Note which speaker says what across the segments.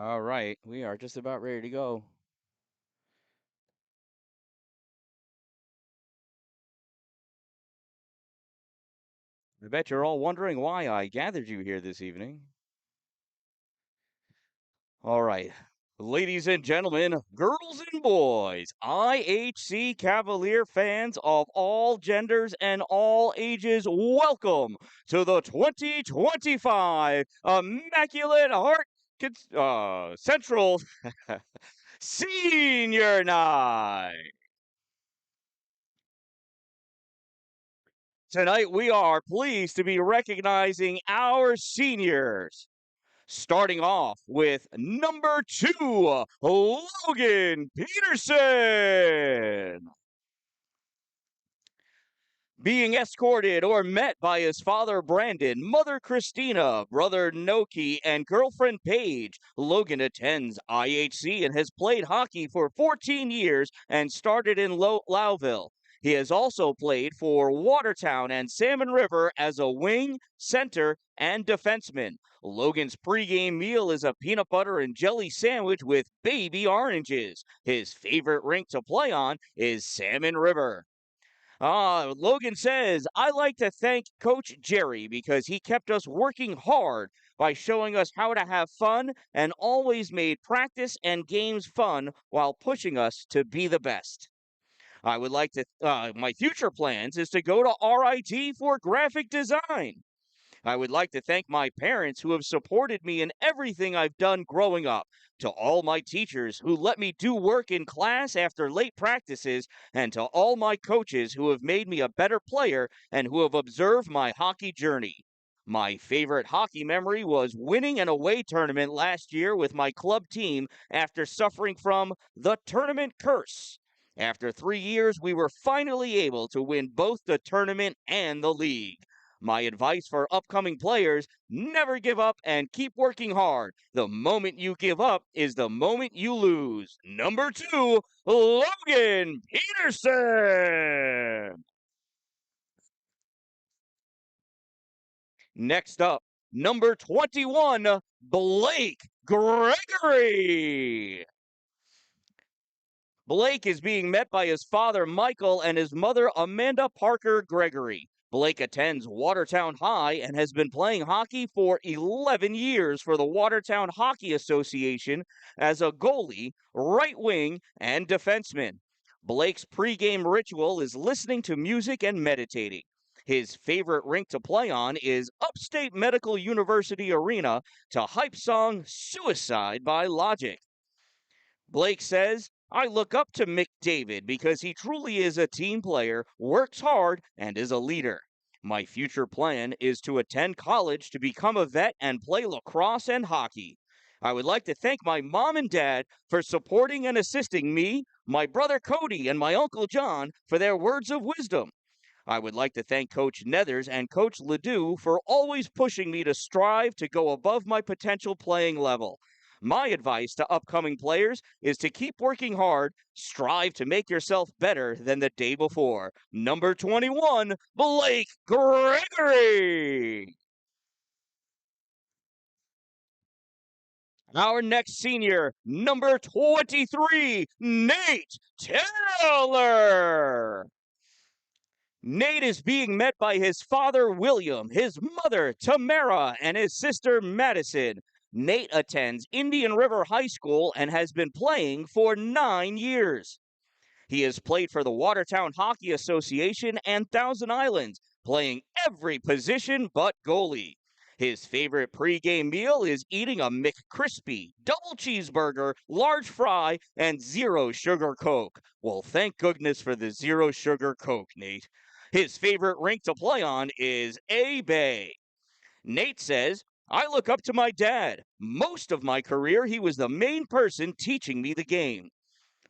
Speaker 1: All right, we are just about ready to go. I bet you're all wondering why I gathered you here this evening. All right, ladies and gentlemen, girls and boys, IHC Cavalier fans of all genders and all ages, welcome to the 2025 Immaculate Heart Central Senior Night. Tonight, we are pleased to be recognizing our seniors. Starting off with number 2, Logan Peterson. Being escorted or met by his father Brandon, mother Christina, brother Noki, and girlfriend Paige, Logan attends IHC and has played hockey for 14 years and started in Lowville. He has also played for Watertown and Salmon River as a wing, center, and defenseman. Logan's pregame meal is a peanut butter and jelly sandwich with baby oranges. His favorite rink to play on is Salmon River. Logan says, I like to thank Coach Jerry because he kept us working hard by showing us how to have fun and always made practice and games fun while pushing us to be the best. My future plans is to go to RIT for graphic design. I would like to thank my parents who have supported me in everything I've done growing up, to all my teachers who let me do work in class after late practices, and to all my coaches who have made me a better player and who have observed my hockey journey. My favorite hockey memory was winning an away tournament last year with my club team after suffering from the tournament curse. After 3 years, we were finally able to win both the tournament and the league. My advice for upcoming players, never give up and keep working hard. The moment you give up is the moment you lose. Number 2, Logan Peterson. Next up, number 21, Blake Gregory. Blake is being met by his father, Michael, and his mother, Amanda Parker Gregory. Blake attends Watertown High and has been playing hockey for 11 years for the Watertown Hockey Association as a goalie, right wing, and defenseman. Blake's pregame ritual is listening to music and meditating. His favorite rink to play on is Upstate Medical University Arena to hype song Suicide by Logic. Blake says, I look up to McDavid because he truly is a team player, works hard, and is a leader. My future plan is to attend college to become a vet and play lacrosse and hockey. I would like to thank my mom and dad for supporting and assisting me, my brother Cody, and my uncle John for their words of wisdom. I would like to thank Coach Nethers and Coach Ledoux for always pushing me to strive to go above my potential playing level. My advice to upcoming players is to keep working hard, strive to make yourself better than the day before. Number 21, Blake Gregory. Our next senior, number 23, Nate Taylor. Nate is being met by his father, William, his mother, Tamara, and his sister, Madison. Nate attends Indian River High School and has been playing for 9 years. He has played for the Watertown Hockey Association and Thousand Islands, playing every position but goalie. His favorite pregame meal is eating a McCrispy, double cheeseburger, large fry, and zero sugar Coke. Well, thank goodness for the zero sugar Coke, Nate. His favorite rink to play on is A-Bay. Nate says, I look up to my dad. Most of my career, he was the main person teaching me the game.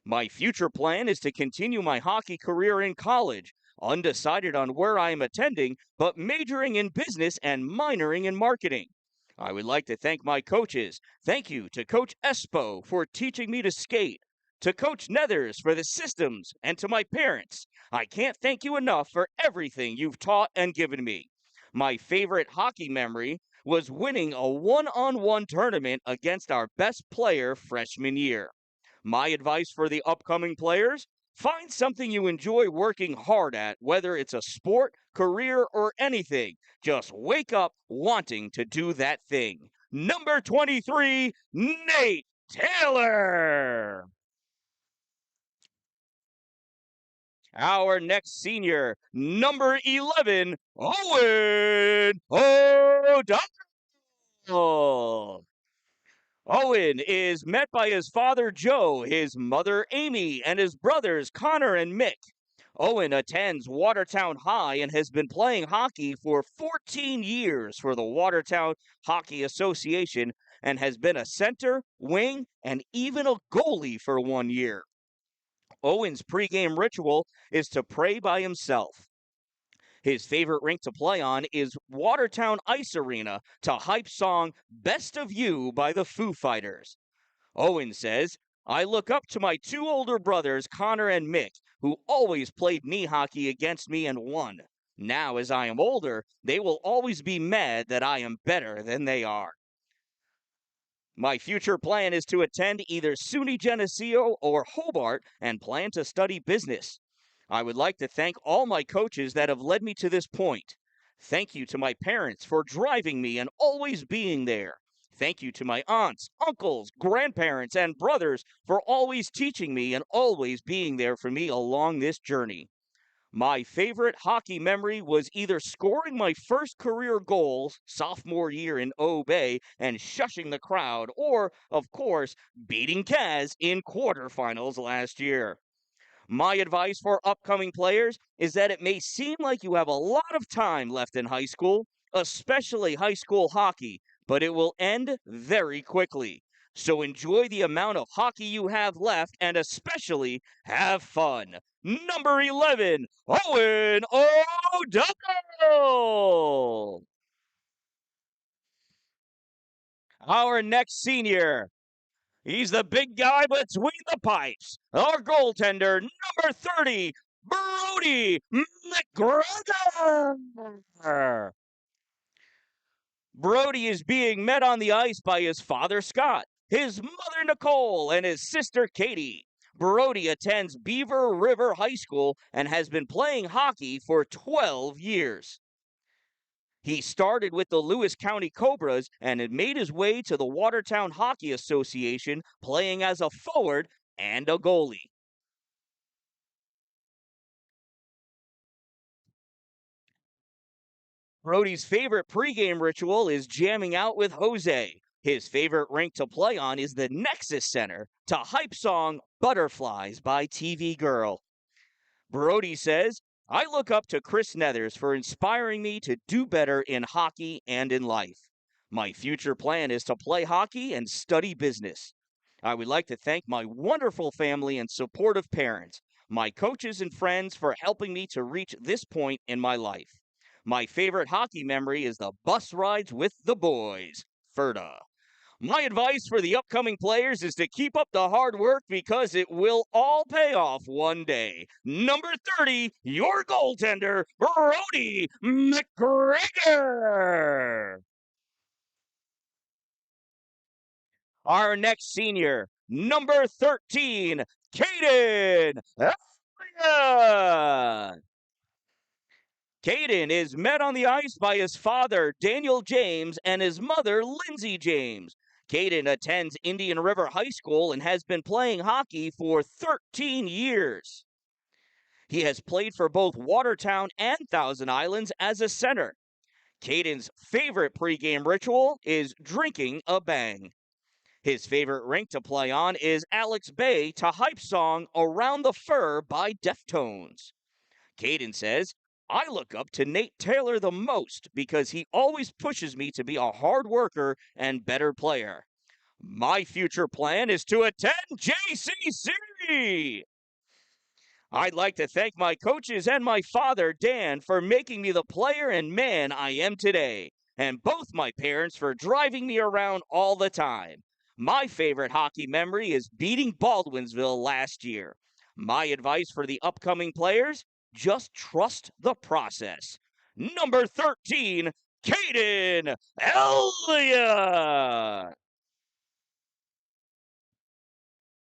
Speaker 1: My future plan is to continue my hockey career in college, undecided on where I am attending, but majoring in business and minoring in marketing. I would like to thank my coaches. Thank you to Coach Espo for teaching me to skate, to Coach Nethers for the systems, and to my parents. I can't thank you enough for everything you've taught and given me. My favorite hockey memory was winning a one-on-one tournament against our best player freshman year. My advice for the upcoming players: find something you enjoy working hard at, whether it's a sport, career, or anything. Just wake up wanting to do that thing. Number 23, Nate Taylor. Our next senior, number 11, Owen O'Donnell. Owen is met by his father Joe, his mother Amy, and his brothers Connor and Mick. Owen attends Watertown High and has been playing hockey for 14 years for the Watertown Hockey Association and has been a center, wing, and even a goalie for 1 year. Owen's pregame ritual is to pray by himself. His favorite rink to play on is Watertown Ice Arena to hype song Best of You by the Foo Fighters. Owen says, I look up to my two older brothers, Connor and Mick, who always played knee hockey against me and won. Now, as I am older, they will always be mad that I am better than they are. My future plan is to attend either SUNY Geneseo or Hobart and plan to study business. I would like to thank all my coaches that have led me to this point. Thank you to my parents for driving me and always being there. Thank you to my aunts, uncles, grandparents, and brothers for always teaching me and always being there for me along this journey. My favorite hockey memory was either scoring my first career goals sophomore year in O-Bay and shushing the crowd, or, of course, beating Kaz in quarterfinals last year. My advice for upcoming players is that it may seem like you have a lot of time left in high school, especially high school hockey, but it will end very quickly. So enjoy the amount of hockey you have left and especially have fun. Number 11, Owen O'Donnell. Our next senior. He's the big guy between the pipes. Our goaltender, number 30, Brody McGregor. Brody is being met on the ice by his father, Scott, his mother, Nicole, and his sister, Katie. Brody attends Beaver River High School and has been playing hockey for 12 years. He started with the Lewis County Cobras and had made his way to the Watertown Hockey Association, playing as a forward and a goalie. Brody's favorite pregame ritual is jamming out with Jose. His favorite rink to play on is the Nexus Center to hype song Butterflies by TV Girl. Brody says, I look up to Chris Nethers for inspiring me to do better in hockey and in life. My future plan is to play hockey and study business. I would like to thank my wonderful family and supportive parents, my coaches and friends for helping me to reach this point in my life. My favorite hockey memory is the bus rides with the boys. Ferda. My advice for the upcoming players is to keep up the hard work because it will all pay off one day. Number 30, your goaltender, Brody McGregor. Our next senior, number 13, Caden Elliott. Caden is met on the ice by his father, Daniel James, and his mother, Lindsay James. Caden attends Indian River High School and has been playing hockey for 13 years. He has played for both Watertown and Thousand Islands as a center. Caden's favorite pregame ritual is drinking a bang. His favorite rink to play on is Alex Bay to hype song Around the Fur by Deftones. Caden says, I look up to Nate Taylor the most because he always pushes me to be a hard worker and better player. My future plan is to attend JCC. I'd like to thank my coaches and my father, Dan, for making me the player and man I am today, and both my parents for driving me around all the time. My favorite hockey memory is beating Baldwinsville last year. My advice for the upcoming players: just trust the process. Number 13, Caden Elliott.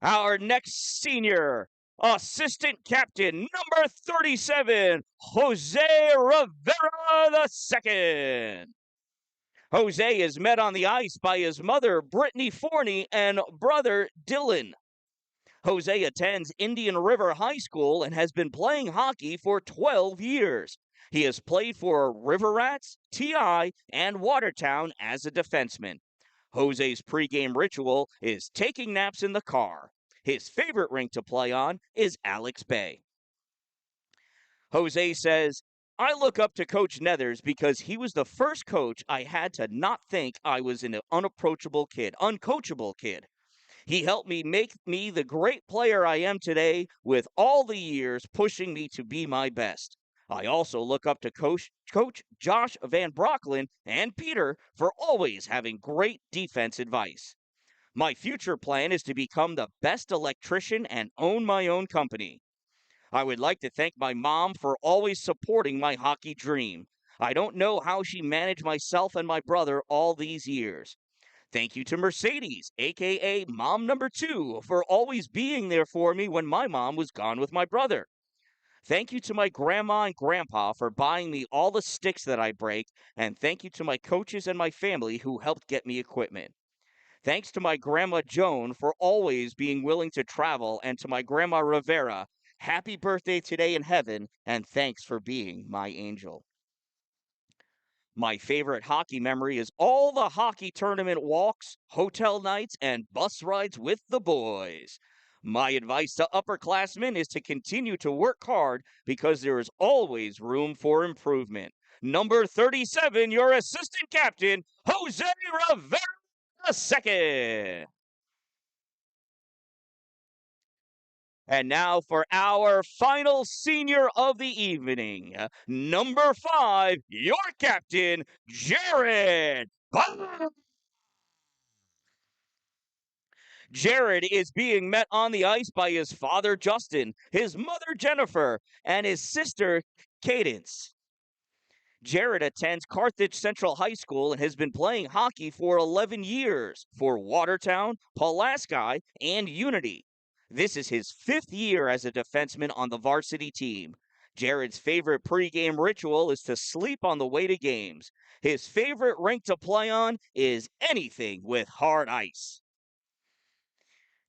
Speaker 1: Our next senior, assistant captain, number 37, Jose Rivera II. Jose is met on the ice by his mother, Brittany Forney, and brother, Dylan. Jose attends Indian River High School and has been playing hockey for 12 years. He has played for River Rats, TI, and Watertown as a defenseman. Jose's pregame ritual is taking naps in the car. His favorite rink to play on is Alex Bay. Jose says, I look up to Coach Nethers because he was the first coach I had to not think I was an uncoachable kid. He helped me make me the great player I am today with all the years pushing me to be my best. I also look up to Coach Josh Van Brocklin and Peter for always having great defense advice. My future plan is to become the best electrician and own my own company. I would like to thank my mom for always supporting my hockey dream. I don't know how she managed myself and my brother all these years. Thank you to Mercedes, aka Mom Number 2, for always being there for me when my mom was gone with my brother. Thank you to my grandma and grandpa for buying me all the sticks that I break, and thank you to my coaches and my family who helped get me equipment. Thanks to my grandma Joan for always being willing to travel, and to my grandma Rivera, happy birthday today in heaven, and thanks for being my angel. My favorite hockey memory is all the hockey tournament walks, hotel nights, and bus rides with the boys. My advice to upperclassmen is to continue to work hard because there is always room for improvement. Number 37, your assistant captain, Jose Rivera II. And now for our final senior of the evening, number 5, your captain, Jared. Jared is being met on the ice by his father, Justin, his mother, Jennifer, and his sister, Cadence. Jared attends Carthage Central High School and has been playing hockey for 11 years for Watertown, Pulaski, and Unity. This is his 5th year as a defenseman on the varsity team. Jared's favorite pregame ritual is to sleep on the way to games. His favorite rink to play on is anything with hard ice.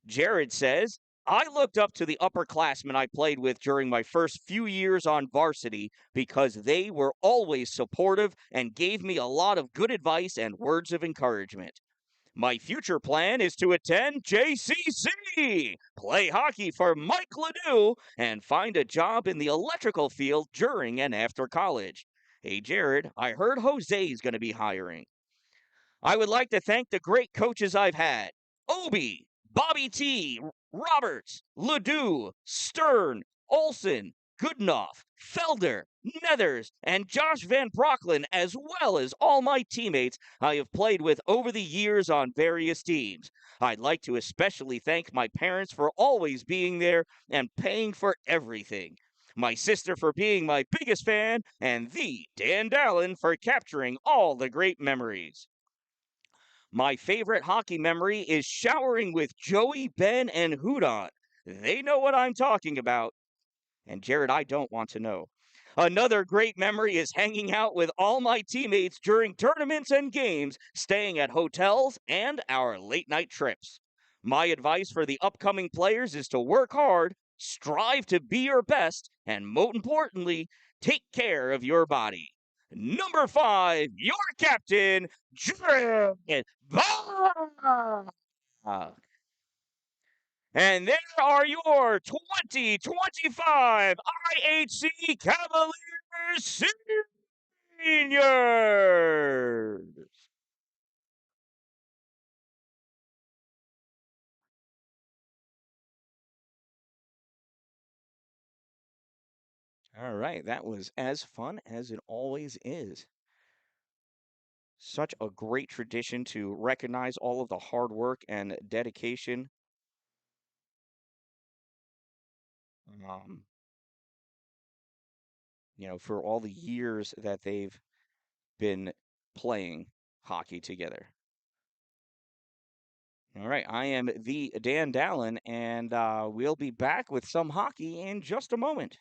Speaker 1: Jared says, I looked up to the upperclassmen I played with during my first few years on varsity because they were always supportive and gave me a lot of good advice and words of encouragement. My future plan is to attend JCC, play hockey for Mike Ledoux, and find a job in the electrical field during and after college. Hey, Jared, I heard Jose's going to be hiring. I would like to thank the great coaches I've had: Obi, Bobby T, Roberts, Ledoux, Stern, Olson, Goodenough, Felder, Nethers, and Josh Van Brocklin, as well as all my teammates I have played with over the years on various teams. I'd like to especially thank my parents for always being there and paying for everything. My sister for being my biggest fan, and the Dan-Dalin for capturing all the great memories. My favorite hockey memory is showering with Joey, Ben, and Hudon. They know what I'm talking about. And Jared, I don't want to know. Another great memory is hanging out with all my teammates during tournaments and games, staying at hotels, and our late night trips. My advice for the upcoming players is to work hard, strive to be your best, and most importantly, take care of your body. Number 5, your captain, Jared. And there are your 2025 IHC Cavaliers seniors. All right, that was as fun as it always is. Such a great tradition to recognize all of the hard work and dedication, um, for all the years that they've been playing hockey together. All right, I am the Dan-Dalin, and we'll be back with some hockey in just a moment.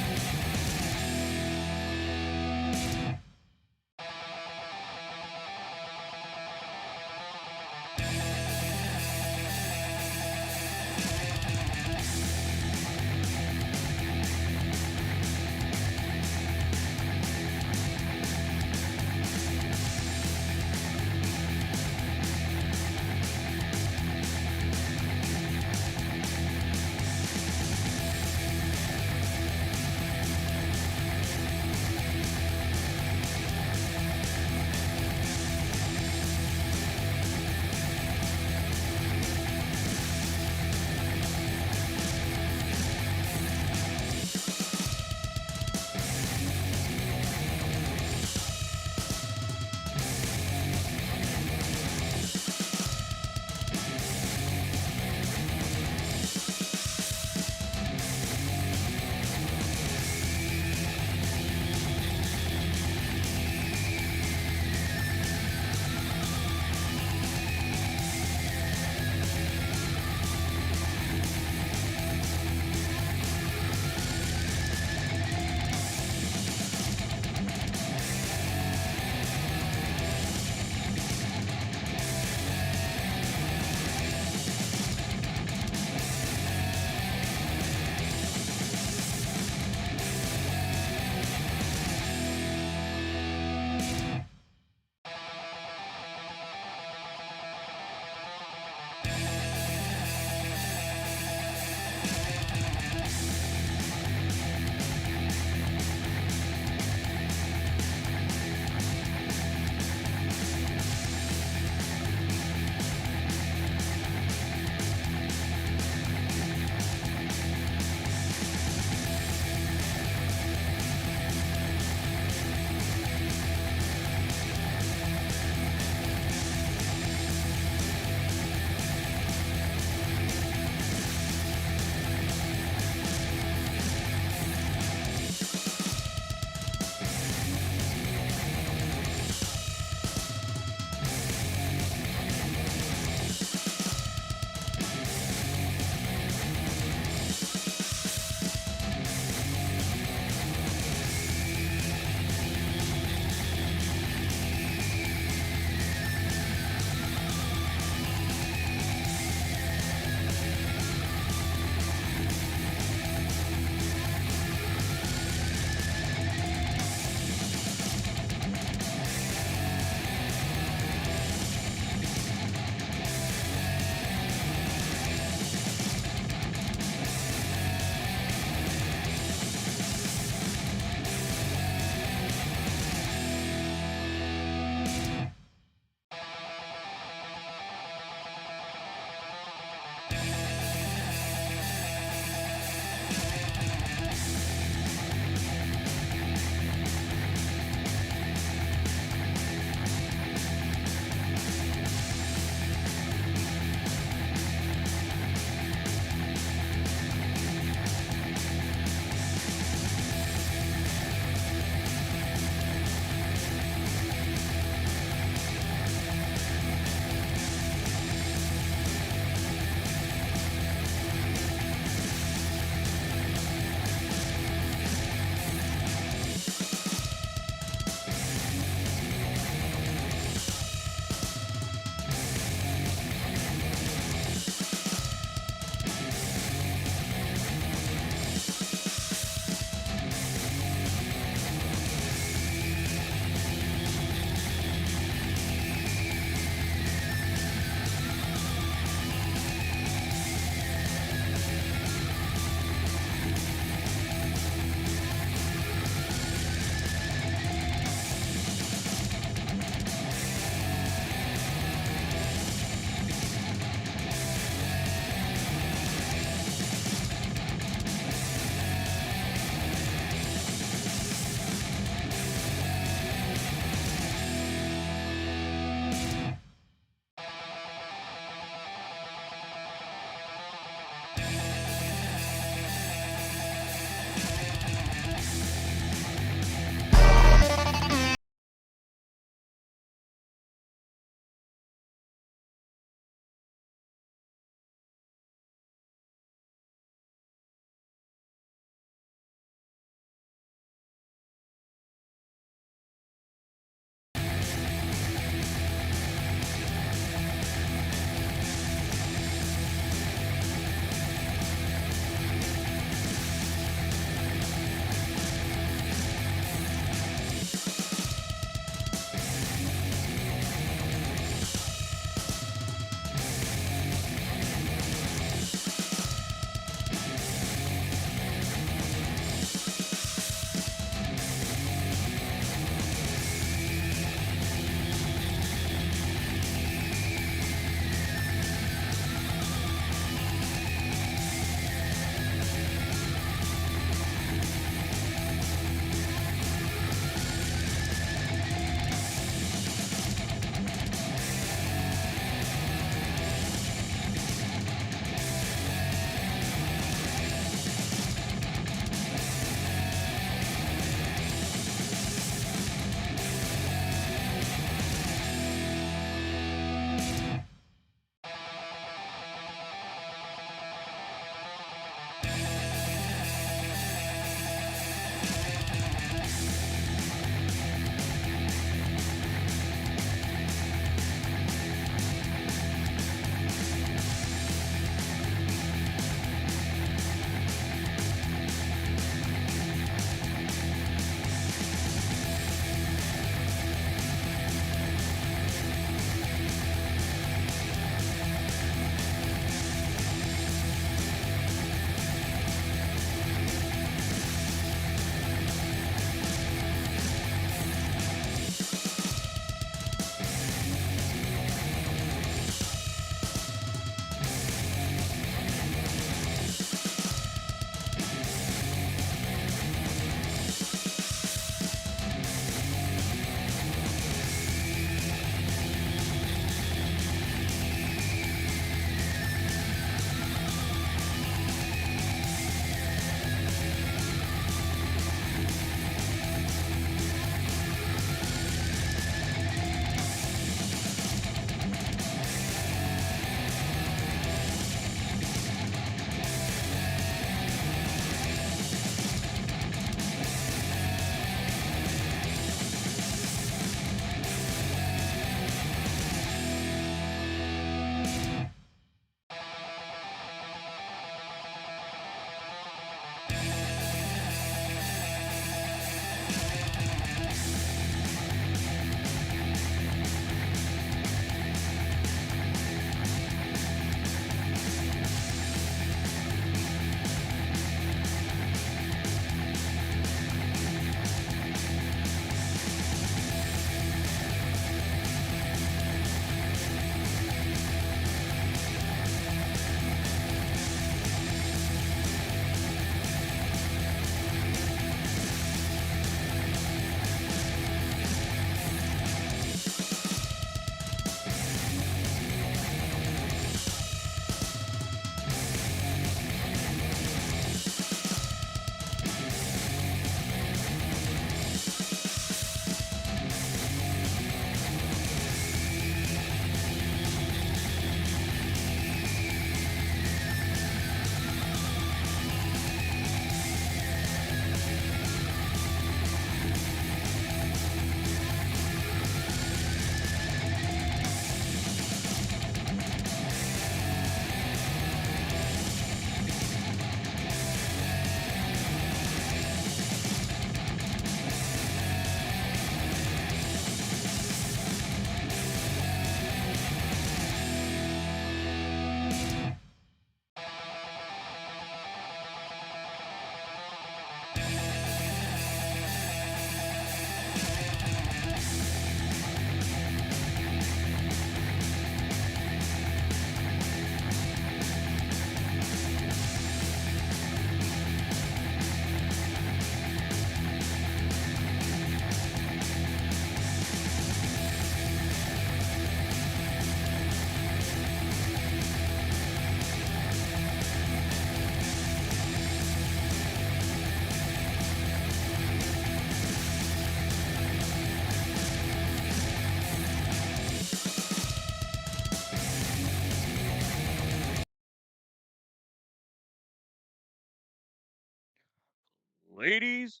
Speaker 1: Ladies,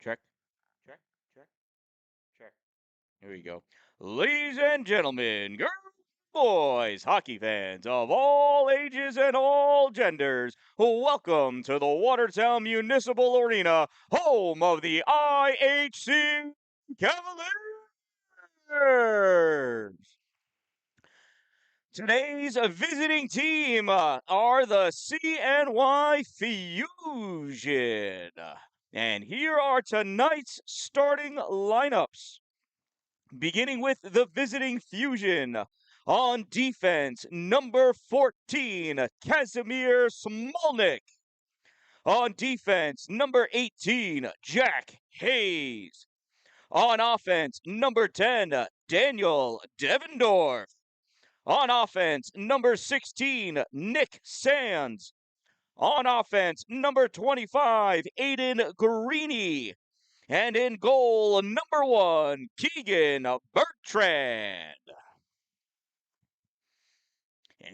Speaker 1: check, check, check, check. Here we go. Ladies and gentlemen, girls, boys, hockey fans of all ages and all genders, welcome to the Watertown Municipal Arena, home of the IHC Cavaliers. Today's visiting team are the CNY Fusion. And here are tonight's starting lineups. Beginning with the visiting Fusion. On defense, number 14, Casimir Smolnik. On defense, number 18, Jack Hayes. On offense, number 10, Daniel Devendorf. On offense, number 16, Nick Sands. On offense, number 25, Aiden Greeny. And in goal, number 1, Keegan Bertrand.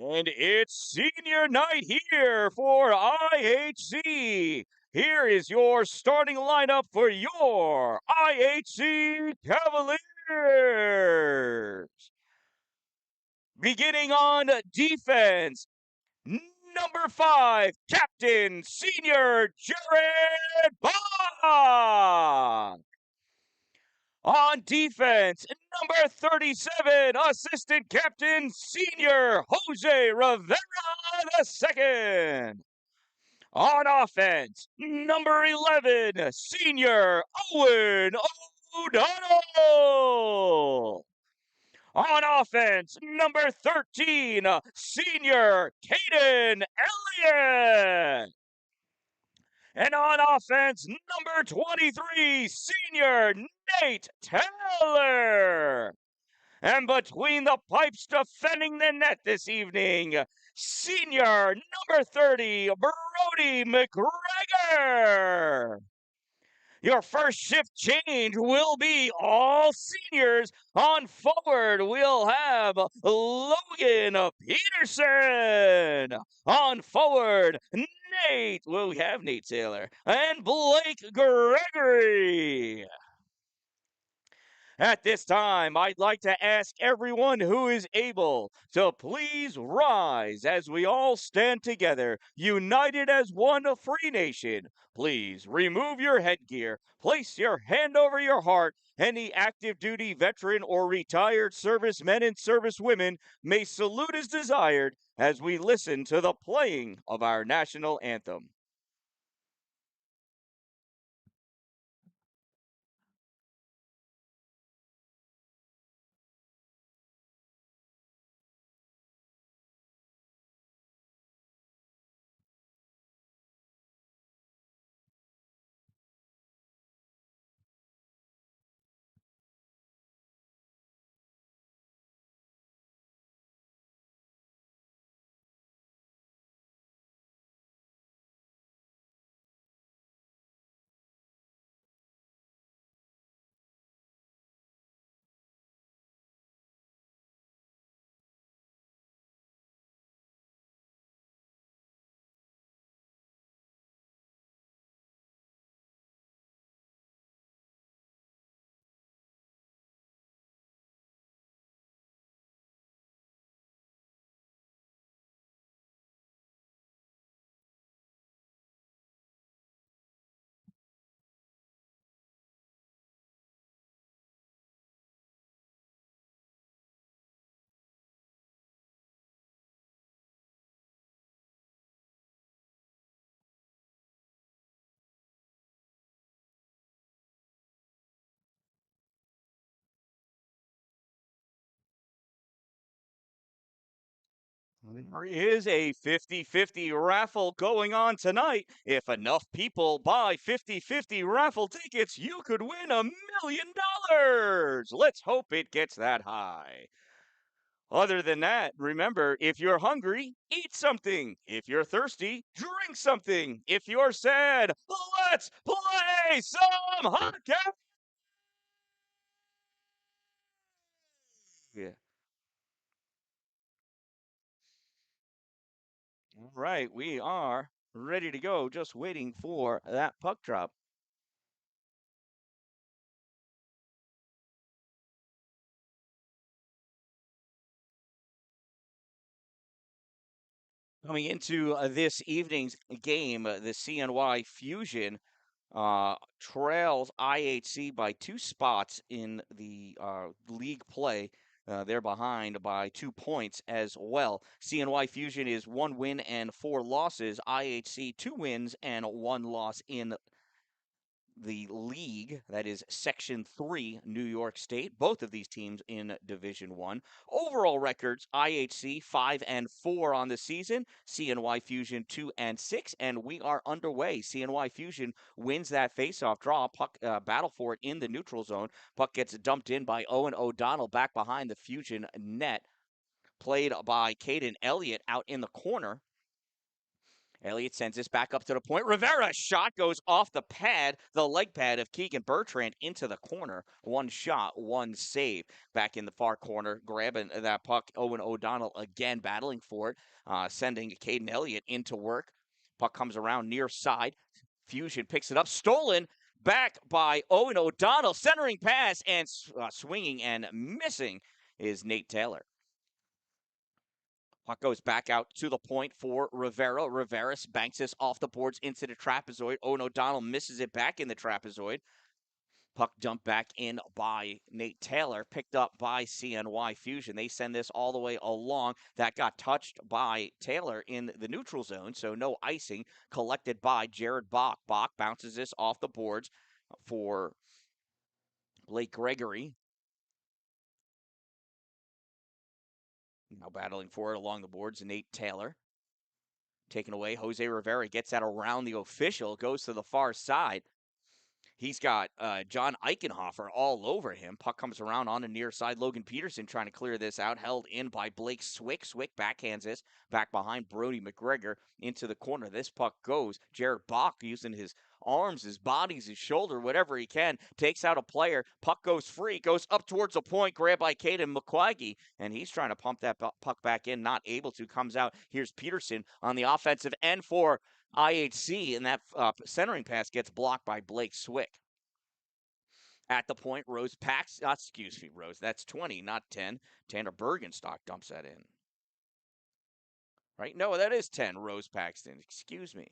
Speaker 1: And it's senior night here for IHC. Here is your starting lineup for your IHC Cavaliers. Beginning on defense, number 5, Captain Senior Jared Bond. On defense, number 37, Assistant Captain Senior Jose Rivera II. On offense, number 11, Senior Owen O'Donnell. On offense, number 13, Senior Caden Elliott. And on offense, number 23, Senior Nate Taylor. And between the pipes defending the net this evening, Senior number 30, Brody McGregor. Your first shift change will be all seniors. On forward, we'll have Logan Peterson. On forward, Nate. Well, we have Nate Taylor. And Blake Gregory. At this time, I'd like to ask everyone who is able to please rise as we all stand together, united as one free nation. Please remove your headgear, place your hand over your heart. Any active duty veteran or retired servicemen and servicewomen may salute as desired as we listen to the playing of our national anthem. There is a 50-50 raffle going on tonight. If enough people buy 50-50 raffle tickets, you could win $1 million. Let's hope it gets that high. Other than that, remember, if you're hungry, eat something. If you're thirsty, drink something. If you're sad, let's play some hockey. Yeah. All right, we are ready to go, just waiting for that puck drop. Coming into this evening's game, the CNY Fusion trails IHC by 2 spots in the league play. They're behind by 2 points as well. CNY Fusion is 1 win and 4 losses. IHC 2 wins and 1 loss in the league. That is Section 3, New York State. Both of these teams in Division 1. Overall records, IHC 5-4 on the season, CNY Fusion 2-6, and we are underway. CNY Fusion wins that faceoff draw. Puck battle for it in the neutral zone. Puck gets dumped in by Owen O'Donnell back behind the Fusion net. Played by Caden Elliott out in the corner. Elliott sends this back up to the point. Rivera shot goes off the pad, the leg pad of Keegan Bertrand into the corner. One shot, one save. Back in the far corner, grabbing that puck. Owen O'Donnell again battling for it, sending Caden Elliott into work. Puck comes around near side. Fusion picks it up, stolen back by Owen O'Donnell. Centering pass and swinging and missing is Nate Taylor. Puck goes back out to the point for Rivera. Rivera banks this off the boards into the trapezoid. Owen O'Donnell misses it back in the trapezoid. Puck dumped back in by Nate Taylor, picked up by CNY Fusion. They send this all the way along. That got touched by Taylor in the neutral zone, so no icing. Collected by Jared Bach. Bach bounces this off the boards for Blake Gregory. Now battling for it along the boards, Nate Taylor. Taken away, Jose Rivera gets that around the official, goes to the far side. He's got John Eichenhofer all over him. Puck comes around on the near side. Logan Peterson trying to clear this out. Held in by Blake Swick. Swick backhands this back behind Brody McGregor into the corner. This puck goes. Jared Bach using his arms, his bodies, his shoulder, whatever he can. Takes out a player. Puck goes free. Goes up towards the point. Grabbed by Caden McQuaggy. And he's trying to pump that puck back in. Not able to. Comes out. Here's Peterson on the offensive end for IHC, and that centering pass gets blocked by Blake Swick. At the point, Rose packs, excuse me, Rose, that's 20, not 10. Tanner Bergenstock dumps that in. Right? No, that is 10, Rose Paxton. Excuse me.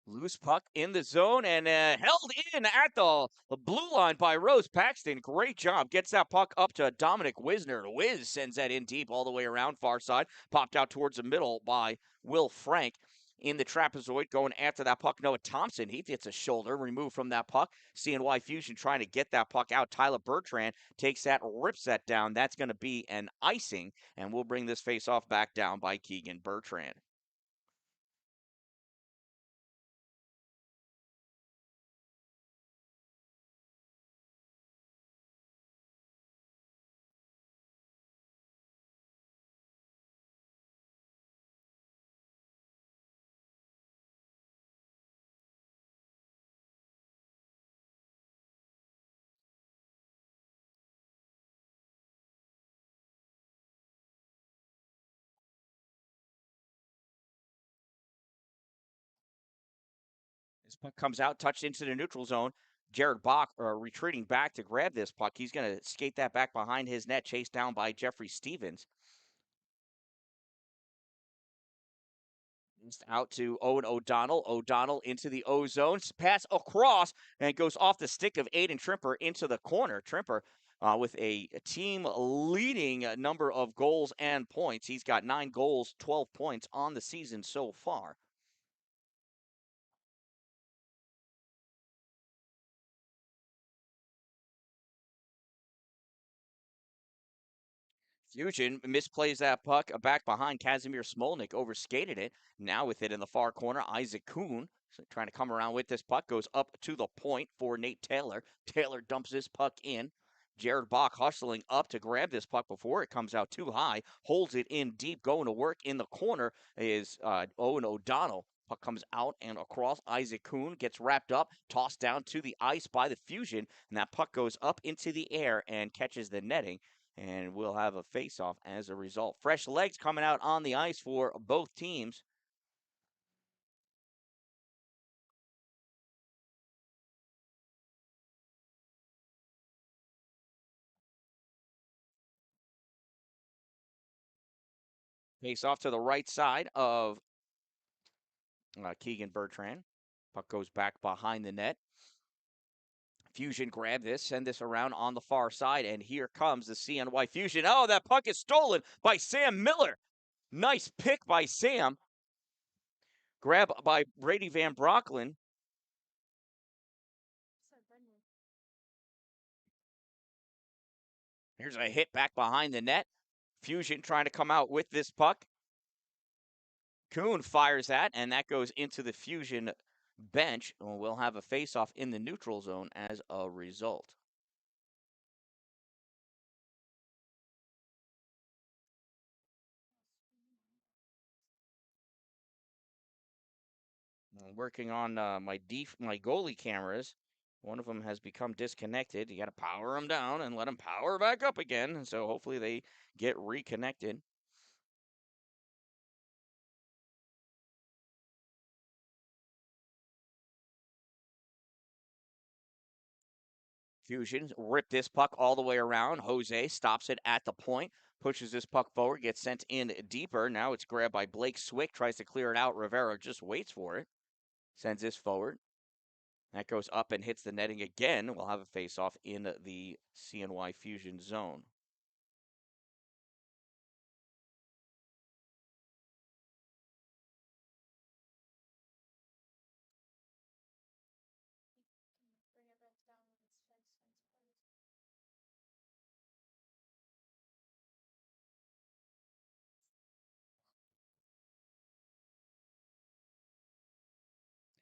Speaker 1: Loose puck in the zone and held in at the blue line by Rose Paxton. Great job. Gets that puck up to Dominic Wisner. Wiz sends that in deep all the way around far side. Popped out towards the middle by Will Frank. In the trapezoid, going after that puck, Noah Thompson. He gets a shoulder removed from that puck. CNY Fusion trying to get that puck out. Tyler Bertrand takes that, rips that down. That's going to be an icing, and we'll bring this face-off back down by Keegan Bertrand. This puck comes out, touched into the neutral zone. Jared Bach retreating back to grab this puck. He's going to skate that back behind his net, chased down by Jeffrey Stevens. Out to Owen O'Donnell. O'Donnell into the O zone. Pass across and goes off the stick of Aiden Trimper into the corner. Trimper with a team leading number of goals and points. He's got 9 goals, 12 points on the season so far. Fusion misplays that puck back behind. Kazimir Smolnik overskated it. Now with it in the far corner, Isaac Kuhn trying to come around with this puck. Goes up to the point for Nate Taylor. Taylor dumps this puck in. Jared Bach hustling up to grab this puck before it comes out too high. Holds it in deep. Going to work in the corner is Owen O'Donnell. Puck comes out and across. Isaac Kuhn gets wrapped up, tossed down to the ice by the Fusion, and that puck goes up into the air and catches the netting. And we'll have a face-off as a result. Fresh legs coming out on the ice for both teams. Face off to the right side of Keegan Bertrand. Puck goes back behind the net. Fusion grab this, send this around on the far side, and here comes the CNY Fusion. Oh, that puck is stolen by Sam Miller. Nice pick by Sam. Grab by Brady Van Brocklin. Here's a hit back behind the net. Fusion trying to come out with this puck. Kuhn fires that, and that goes into the Fusion bench. We'll have a face-off in the neutral zone as a result. I'm working on my goalie cameras. One of them has become disconnected. You got to power them down and let them power back up again. So hopefully they get reconnected. Fusion rip this puck all the way around. Jose stops it at the point, pushes this puck forward, gets sent in deeper. Now it's grabbed by Blake Swick, tries to clear it out. Rivera just waits for it, sends this forward. That goes up and hits the netting again. We'll have a face-off in the CNY Fusion zone.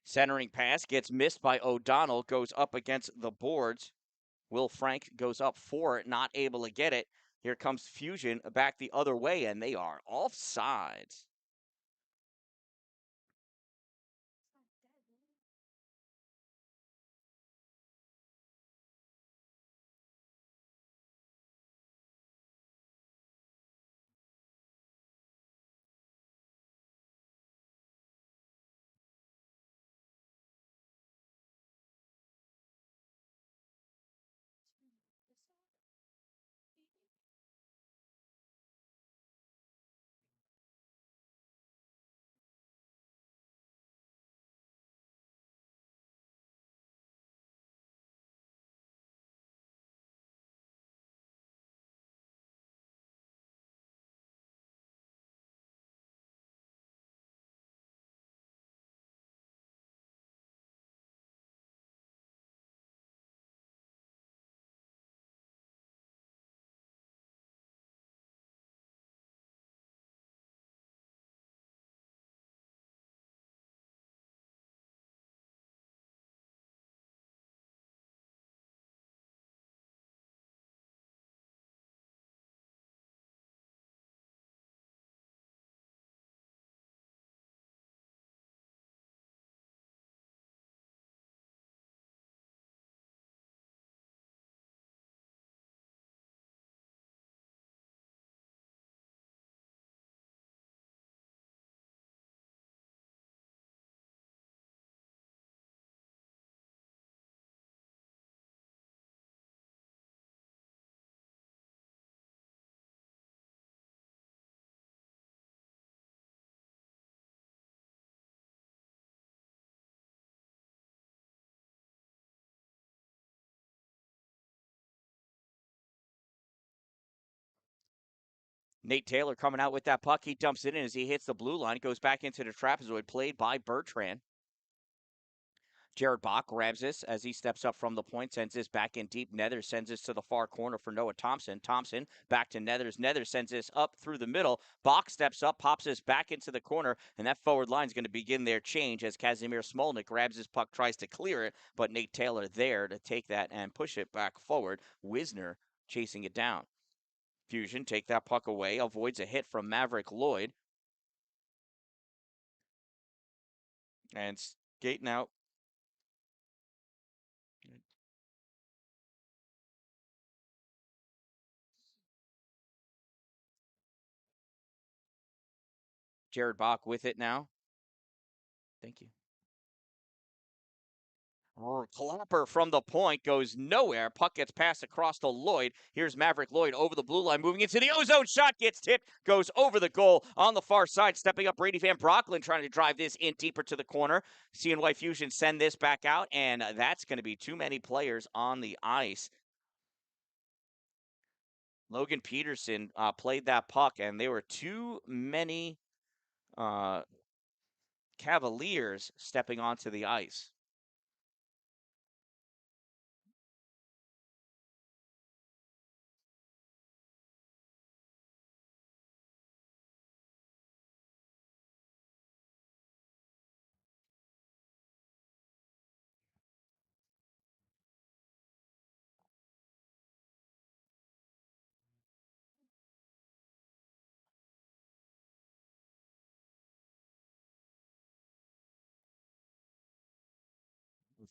Speaker 1: Centering pass gets missed by O'Donnell, goes up against the boards. Will Frank goes up for it, not able to get it. Here comes Fusion back the other way, and they are offsides. Nate Taylor coming out with that puck. He dumps it in as he hits the blue line. Goes back into the trapezoid, played by Bertrand. Jared Bach grabs this as he steps up from the point, sends this back in deep. Nethers sends this to the far corner for Noah Thompson. Thompson back to Nethers. Nethers sends this up through the middle. Bach steps up, pops this back into the corner, and that forward line is going to begin their change as Kazimir Smolnik grabs his puck, tries to clear it, but Nate Taylor there to take that and push it back forward. Wisner chasing it down. Fusion take that puck away, avoids a hit from Maverick Lloyd. And skating out. Jared Bach with it now. Thank you. Clapper from the point goes nowhere. Puck gets passed across to Lloyd. Here's Maverick Lloyd over the blue line, moving into the ozone. Shot gets tipped, goes over the goal on the far side. Stepping up, Brady Van Brocklin trying to drive this in deeper to the corner. CNY Fusion send this back out, and that's going to be too many players on the ice. Logan Peterson played that puck, and there were too many Cavaliers stepping onto the ice.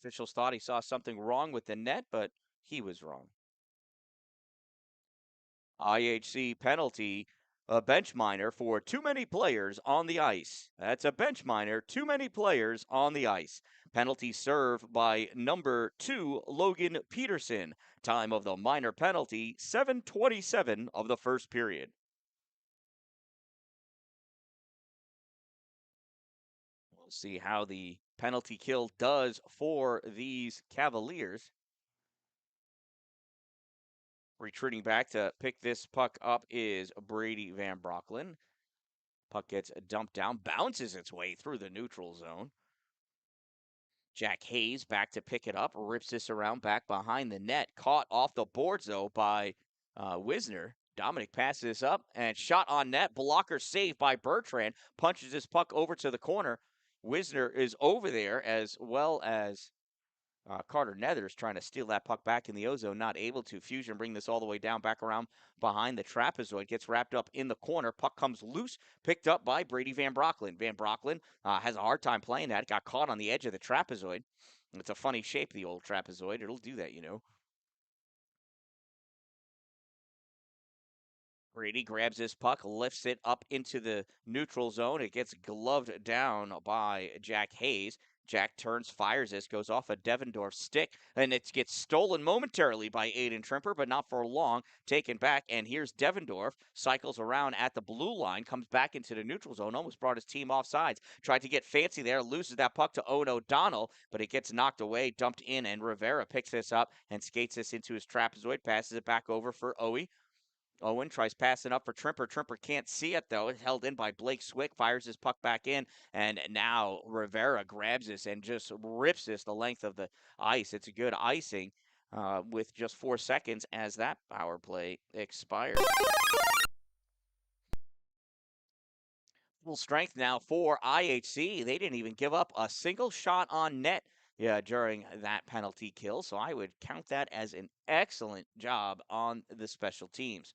Speaker 1: Officials thought he saw something wrong with the net, but he was wrong. IHC penalty, a bench minor for too many players on the ice. That's a bench minor, too many players on the ice. Penalty served by number 2, Logan Peterson. Time of the minor penalty, 7:27 of the first period. We'll see how the penalty kill does for these Cavaliers. Retreating back to pick this puck up is Brady Van Brocklin. Puck gets dumped down, bounces its way through the neutral zone. Jack Hayes back to pick it up, rips this around back behind the net. Caught off the boards, though, by Wisner. Dominic passes this up and shot on net. Blocker saved by Bertrand. Punches this puck over to the corner. Wisner is over there, as well as Carter Nethers trying to steal that puck back in the ozone, not able to. Fusion bring this all the way down, back around behind the trapezoid, gets wrapped up in the corner. Puck comes loose, picked up by Brady Van Brocklin. Van Brocklin has a hard time playing that. It got caught on the edge of the trapezoid. It's a funny shape, the old trapezoid. It'll do that, you know. Brady grabs this puck, lifts it up into the neutral zone. It gets gloved down by Jack Hayes. Jack turns, fires this, goes off a Devendorf stick, and it gets stolen momentarily by Aiden Trimper, but not for long. Taken back, and here's Devendorf, cycles around at the blue line, comes back into the neutral zone, almost brought his team off sides. Tried to get fancy there, loses that puck to Owen O'Donnell, but it gets knocked away, dumped in, and Rivera picks this up and skates this into his trapezoid, passes it back over for Owie. Owen tries passing up for Trimper. Trimper can't see it, though. It's held in by Blake Swick, fires his puck back in, and now Rivera grabs this and just rips this the length of the ice. It's a good icing with just 4 seconds as that power play expires. Full strength now for IHC. They didn't even give up a single shot on net during that penalty kill, so I would count that as an excellent job on the special teams.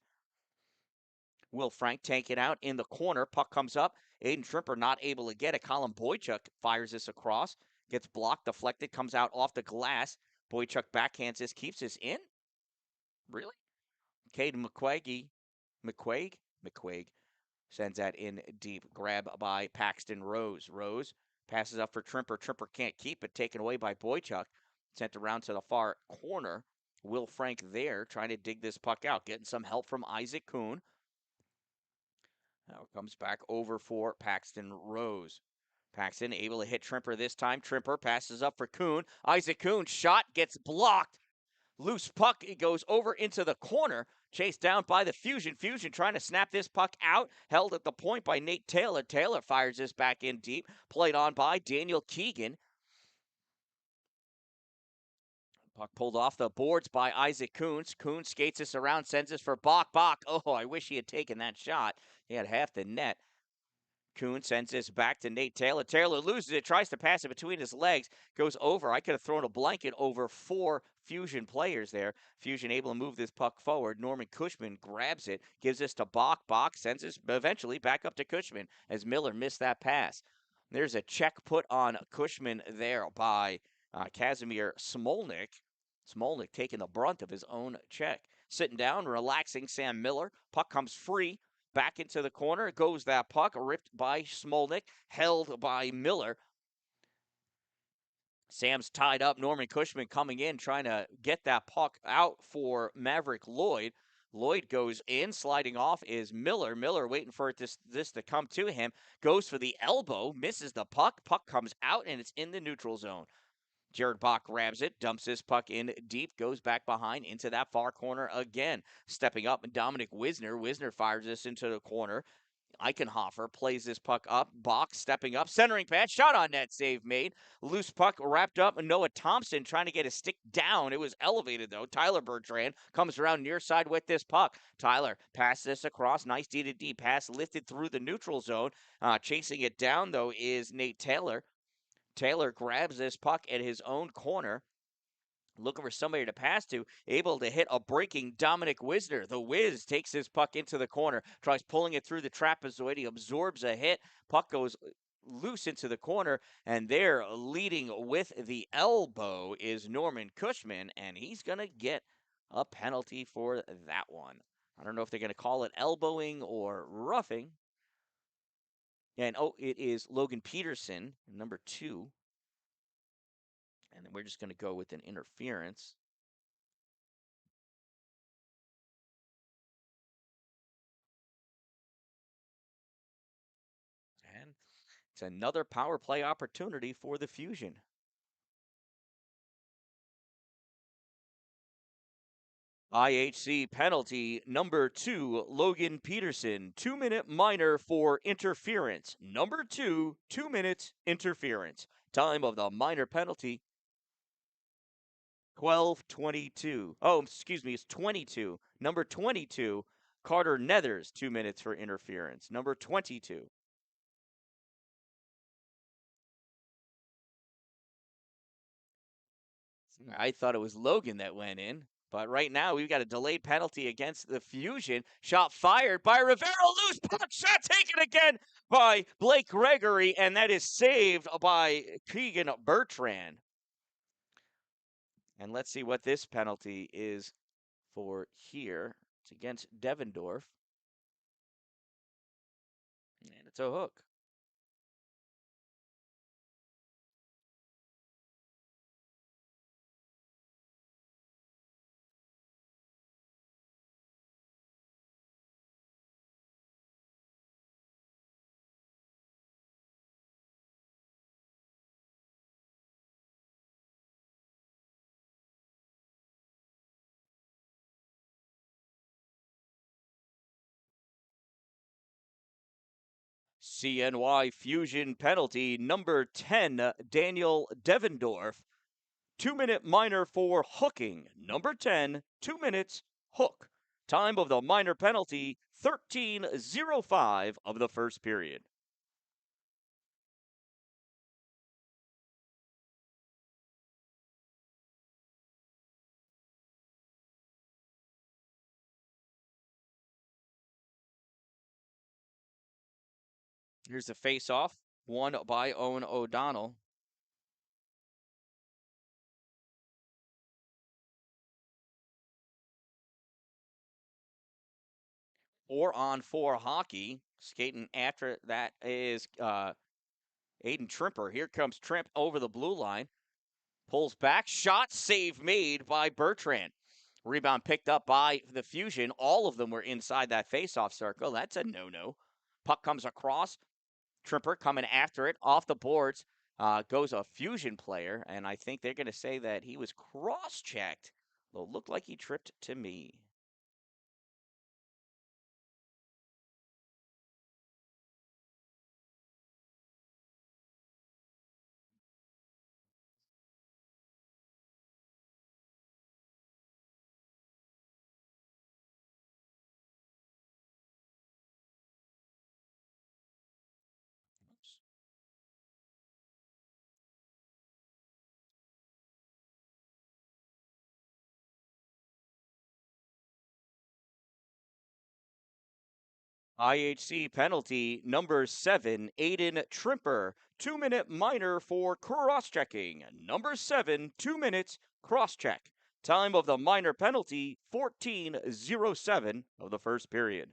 Speaker 1: Will Frank tank it out in the corner. Puck comes up. Aiden Trimper not able to get it. Colin Boychuk fires this across. Gets blocked, deflected, comes out off the glass. Boychuk backhands this, keeps this in. Really? Caden McQuaig sends that in deep. Grab by Paxton Rose. Rose passes up for Trimper. Trimper can't keep it. Taken away by Boychuk. Sent around to the far corner. Will Frank there trying to dig this puck out. Getting some help from Isaac Kuhn. Now it comes back over for Paxton Rose. Paxton able to hit Trimper this time. Trimper passes up for Kuhn. Isaac Kuhn shot gets blocked. Loose puck. It goes over into the corner. Chased down by the Fusion. Fusion trying to snap this puck out. Held at the point by Nate Taylor. Taylor fires this back in deep. Played on by Daniel Keegan. Puck pulled off the boards by Isaac Kuhn. Kuhn skates this around, sends this for Bach. Bach, oh, I wish he had taken that shot. He had half the net. Kuhn sends this back to Nate Taylor. Taylor loses it, tries to pass it between his legs, goes over. I could have thrown a blanket over 4 Fusion players there. Fusion able to move this puck forward. Norman Cushman grabs it, gives this to Bach. Bach sends this eventually back up to Cushman as Miller missed that pass. There's a check put on Cushman there by Kazimir Smolnik. Smolnik taking the brunt of his own check. Sitting down, relaxing Sam Miller. Puck comes free. Back into the corner goes that puck, ripped by Smolnik, held by Miller. Sam's tied up. Norman Cushman coming in, trying to get that puck out for Maverick Lloyd. Lloyd goes in, sliding off is Miller. Miller waiting for this to come to him. Goes for the elbow, misses the puck. Puck comes out, and it's in the neutral zone. Jared Bach grabs it, dumps his puck in deep, goes back behind into that far corner again. Stepping up, Dominic Wisner. Wisner fires this into the corner. Eichenhofer plays this puck up. Bach stepping up, centering pass, shot on net, save made. Loose puck wrapped up. Noah Thompson trying to get a stick down. It was elevated though. Tyler Bertrand comes around near side with this puck. Tyler passes this across. Nice D-to-D pass lifted through the neutral zone. Chasing it down though is Nate Taylor. Taylor grabs this puck at his own corner, looking for somebody to pass to, able to hit a breaking Dominic Wisner. The Wiz takes his puck into the corner, tries pulling it through the trapezoid. He absorbs a hit. Puck goes loose into the corner, and there leading with the elbow is Norman Cushman, and he's going to get a penalty for that one. I don't know if they're going to call it elbowing or roughing. And, it is Logan Peterson, number 2. And then we're just going to go with an interference. And it's another power play opportunity for the Fusion. IHC penalty number 2, Logan Peterson, 2-minute minor for interference. Number 2, 2 minutes interference. Time of the minor penalty, 12:22. Oh, excuse me, it's 22. Number 22, Carter Nethers, 2 minutes for interference. Number 22. I thought it was Logan that went in. But right now, we've got a delayed penalty against the Fusion. Shot fired by Rivera. Loose puck shot taken again by Blake Gregory. And that is saved by Keegan Bertrand. And let's see what this penalty is for here. It's against Devendorf. And it's a hook. CNY Fusion penalty number 10, Daniel Devendorf. 2-minute minor for hooking. Number 10, 2 minutes, hook. Time of the minor penalty, 13:05 of the first period. Here's the face-off, won by Owen O'Donnell. 4-on-4 hockey. Skating after that is Aiden Trimper. Here comes Trimp over the blue line. Pulls back. Shot save made by Bertrand. Rebound picked up by the Fusion. All of them were inside that faceoff circle. That's a no-no. Puck comes across. Trimper coming after it. Off the boards goes a Fusion player. And I think they're going to say that he was cross-checked. Though it looked like he tripped to me. IHC penalty number 7, Aiden Trimper. 2-minute minor for cross-checking. Number 7, 2 minutes, cross-check. Time of the minor penalty, 14:07 of the first period.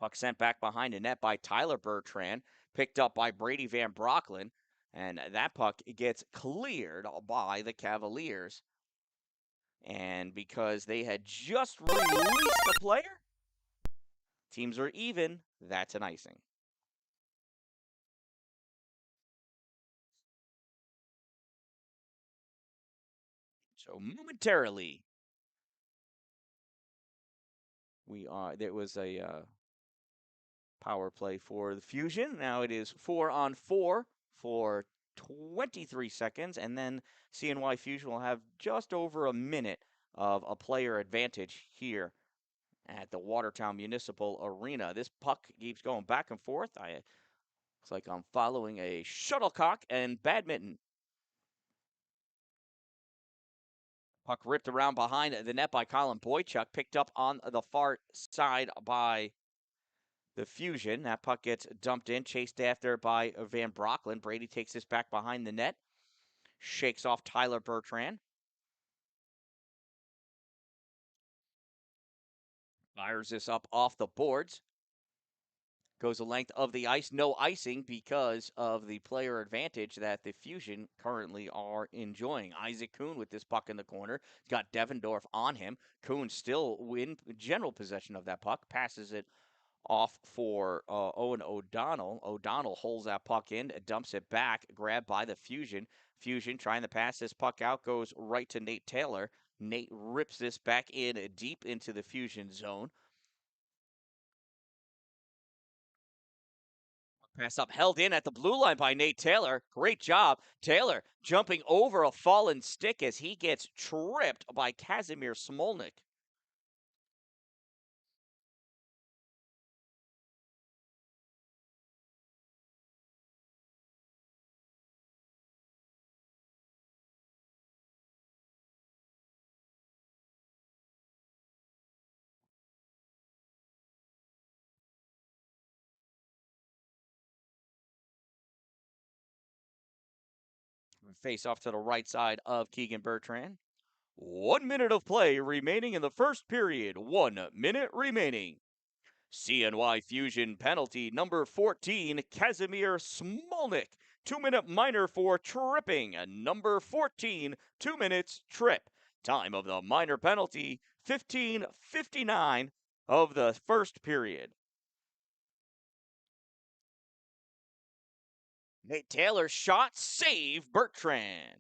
Speaker 1: Puck sent back behind the net by Tyler Bertrand. Picked up by Brady Van Brocklin. And that puck gets cleared by the Cavaliers. And because they had just released the player, teams are even. That's an icing. So momentarily, there was a power play for the Fusion. Now it is 4-on-4 for 23 seconds, and then CNY Fusion will have just over a minute of a player advantage here at the Watertown Municipal Arena. This puck keeps going back and forth. Looks like I'm following a shuttlecock and badminton. Puck ripped around behind the net by Colin Boychuk, picked up on the far side by the Fusion. That puck gets dumped in, chased after by Van Brocklin. Brady takes this back behind the net, shakes off Tyler Bertrand. Fires this up off the boards. Goes the length of the ice. No icing because of the player advantage that the Fusion currently are enjoying. Isaac Kuhn with this puck in the corner. He's got Devendorf on him. Kuhn still in general possession of that puck. Passes it off for Owen O'Donnell. O'Donnell holds that puck in, dumps it back, grabbed by the Fusion. Fusion trying to pass this puck out, goes right to Nate Taylor. Nate rips this back in deep into the Fusion zone. Pass up, held in at the blue line by Nate Taylor. Great job. Taylor jumping over a fallen stick as he gets tripped by Kazimir Smolnik. Face off to the right side of Keegan Bertrand. 1 minute of play remaining in the first period. 1 minute remaining. CNY Fusion penalty number 14, Kazimir Smolnik. 2-minute minor for tripping. Number 14, 2 minutes trip. Time of the minor penalty, 15:59 of the first period. Nate Taylor shot, save Bertrand.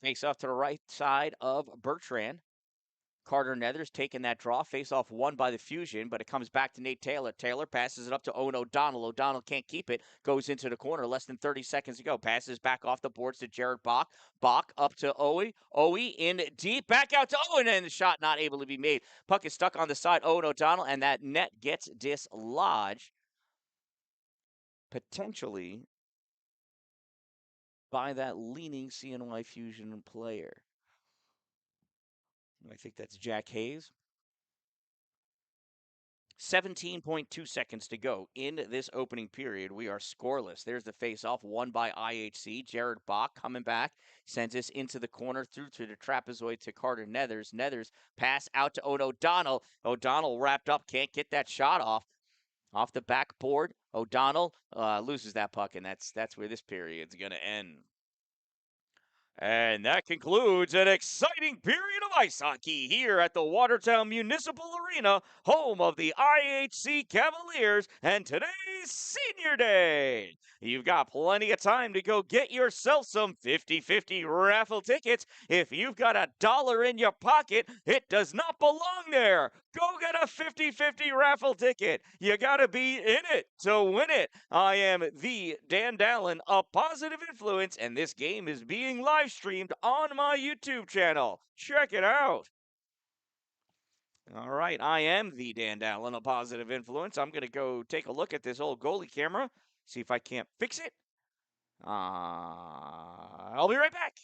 Speaker 1: Face off to the right side of Bertrand. Carter Nethers taking that draw. Face off won by the Fusion, but it comes back to Nate Taylor. Taylor passes it up to Owen O'Donnell. O'Donnell can't keep it. Goes into the corner. Less than 30 seconds to go. Passes back off the boards to Jared Bach. Bach up to Owie. Owie in deep. Back out to Owen, and the shot not able to be made. Puck is stuck on the side. Owen O'Donnell, and that net gets dislodged. Potentially by that leaning CNY Fusion player. I think that's Jack Hayes. 17.2 seconds to go in this opening period. We are scoreless. There's the face-off, won by IHC. Jared Bach coming back, sends this into the corner, through to the trapezoid to Carter Nethers. Nethers pass out to O'Donnell. O'Donnell wrapped up, can't get that shot off the backboard. O'Donnell loses that puck, and that's where this period's going to end. And that concludes an exciting period of ice hockey here at the Watertown Municipal Arena, home of the IHC Cavaliers, and today's Senior Day. You've got plenty of time to go get yourself some 50-50 raffle tickets. If you've got $1 in your pocket, it does not belong there. Go get a 50-50 raffle ticket. You got to be in it to win it. I am the Dan-Dalin, a positive influence, and this game is being live streamed on my YouTube channel. Check it out. All right, I am the Dan-Dalin, a positive influence. I'm going to go take a look at this old goalie camera, see if I can't fix it. I'll be right back.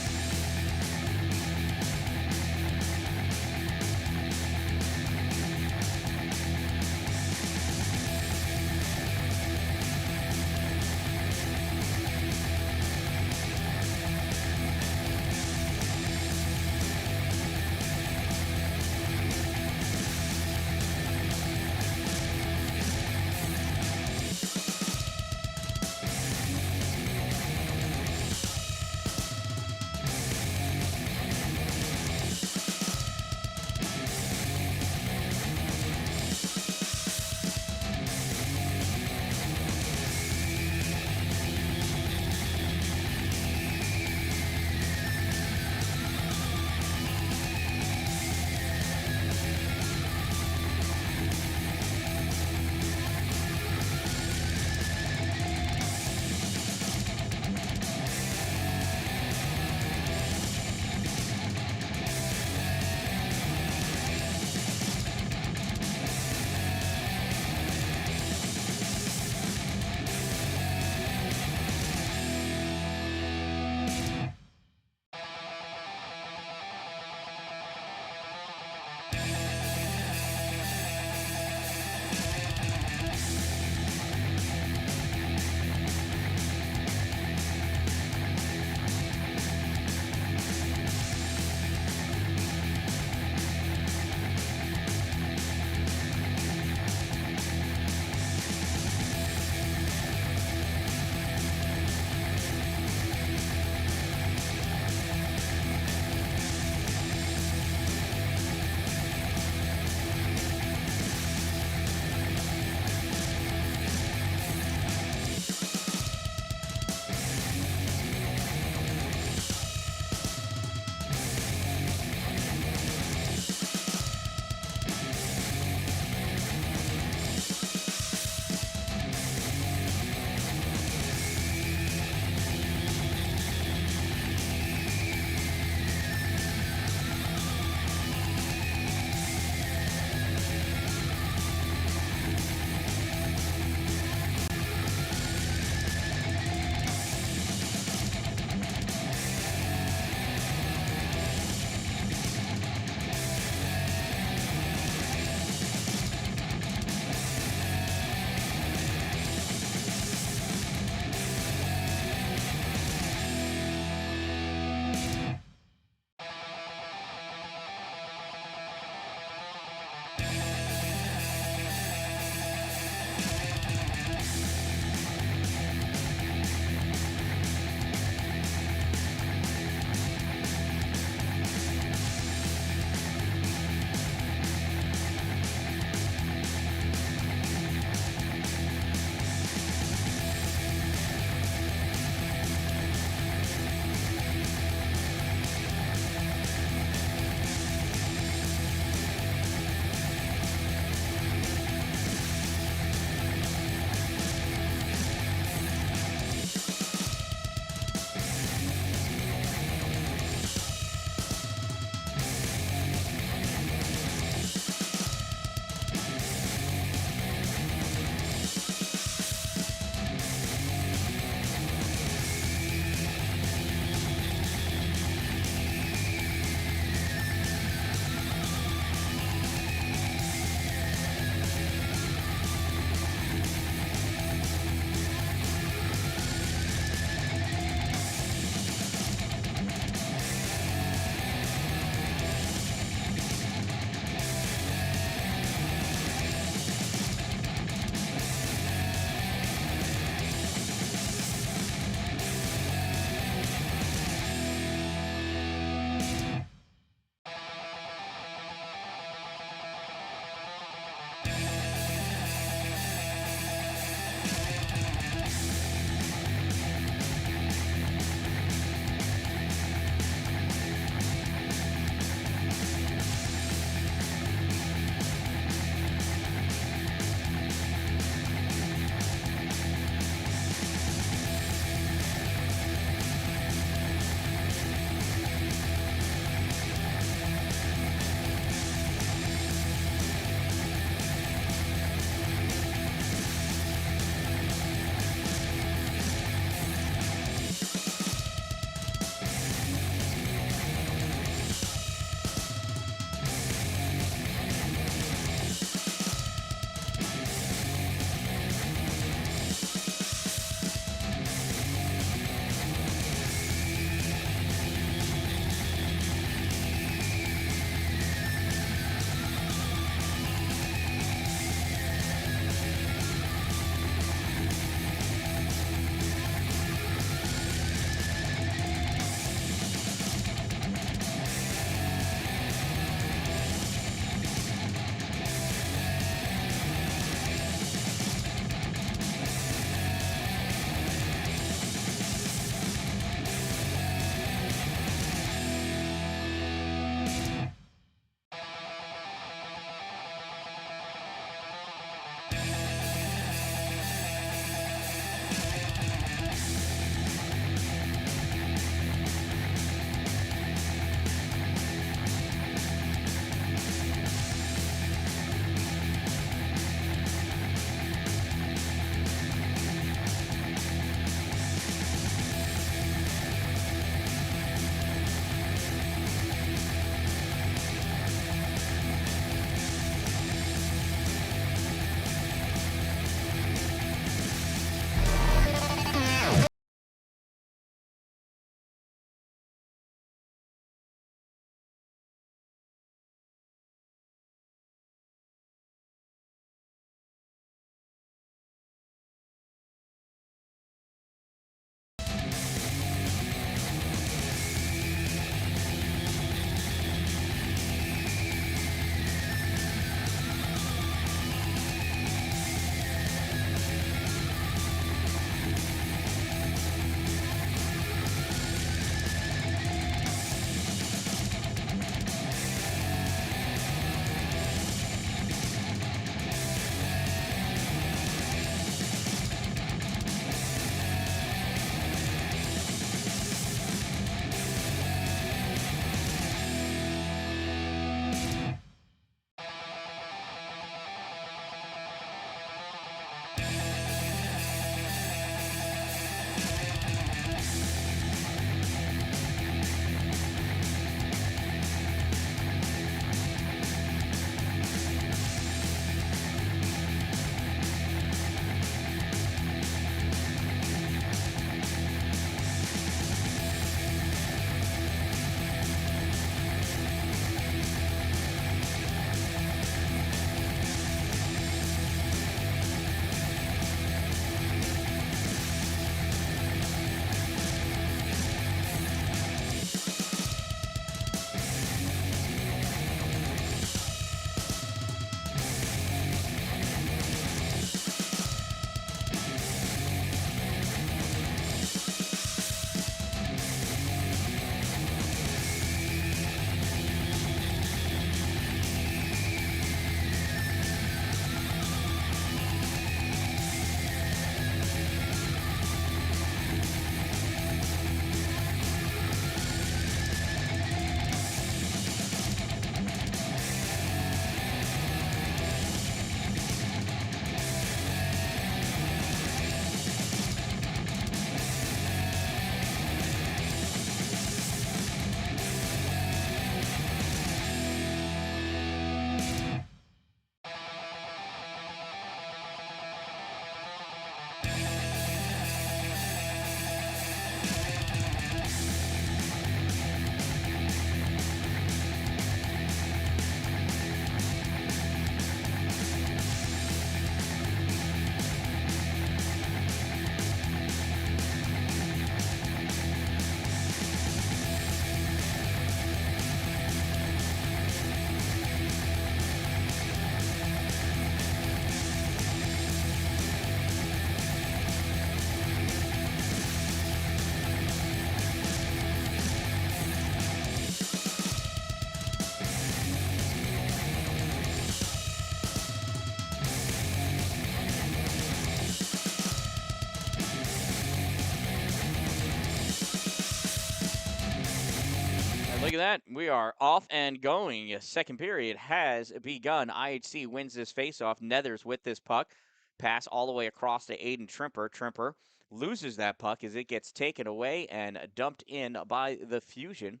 Speaker 1: Look at that. We are off and going. Second period has begun. IHC wins this faceoff. Nethers with this puck. Pass all the way across to Aiden Trimper. Trimper loses that puck as it gets taken away and dumped in by the Fusion.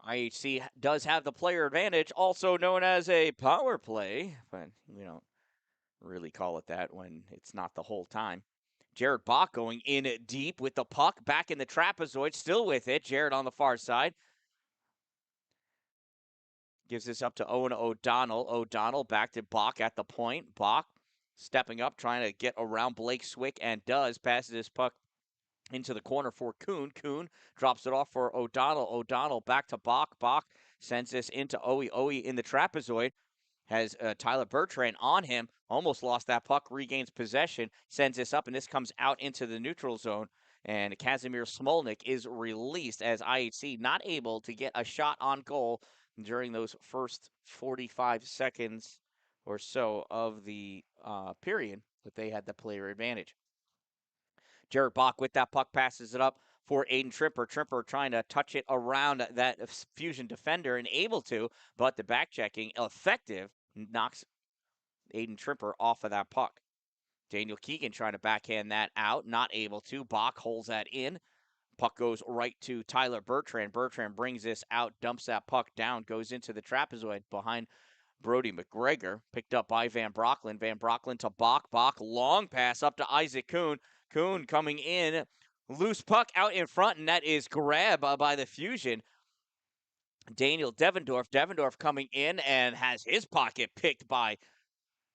Speaker 1: IHC does have the player advantage, also known as a power play, but we don't really call it that when it's not the whole time. Jared Bach going in deep with the puck, back in the trapezoid, still with it. Jared on the far side. Gives this up to Owen O'Donnell. O'Donnell back to Bach at the point. Bach stepping up, trying to get around Blake Swick, and does. Passes this puck into the corner for Kuhn. Kuhn drops it off for O'Donnell. O'Donnell back to Bach. Bach sends this into Owie. Owie in the trapezoid. Has Tyler Bertrand on him. Almost lost that puck. Regains possession. Sends this up, and this comes out into the neutral zone. And Kazimir Smolnik is released as IHC not able to get a shot on goal during those first 45 seconds or so of the period, but they had the player advantage. Jared Bach with that puck passes it up for Aiden Trimper. Trimper trying to touch it around that Fusion defender and able to, but the back checking effective knocks Aiden Trimper off of that puck. Daniel Keegan trying to backhand that out, not able to. Bach holds that in. Puck goes right to Tyler Bertrand. Bertrand brings this out, dumps that puck down, goes into the trapezoid behind Brody McGregor. Picked up by Van Brocklin. Van Brocklin to Bach. Bach, long pass up to Isaac Kuhn. Kuhn coming in. Loose puck out in front, and that is grabbed by the Fusion. Daniel Devendorf. Devendorf coming in and has his pocket picked by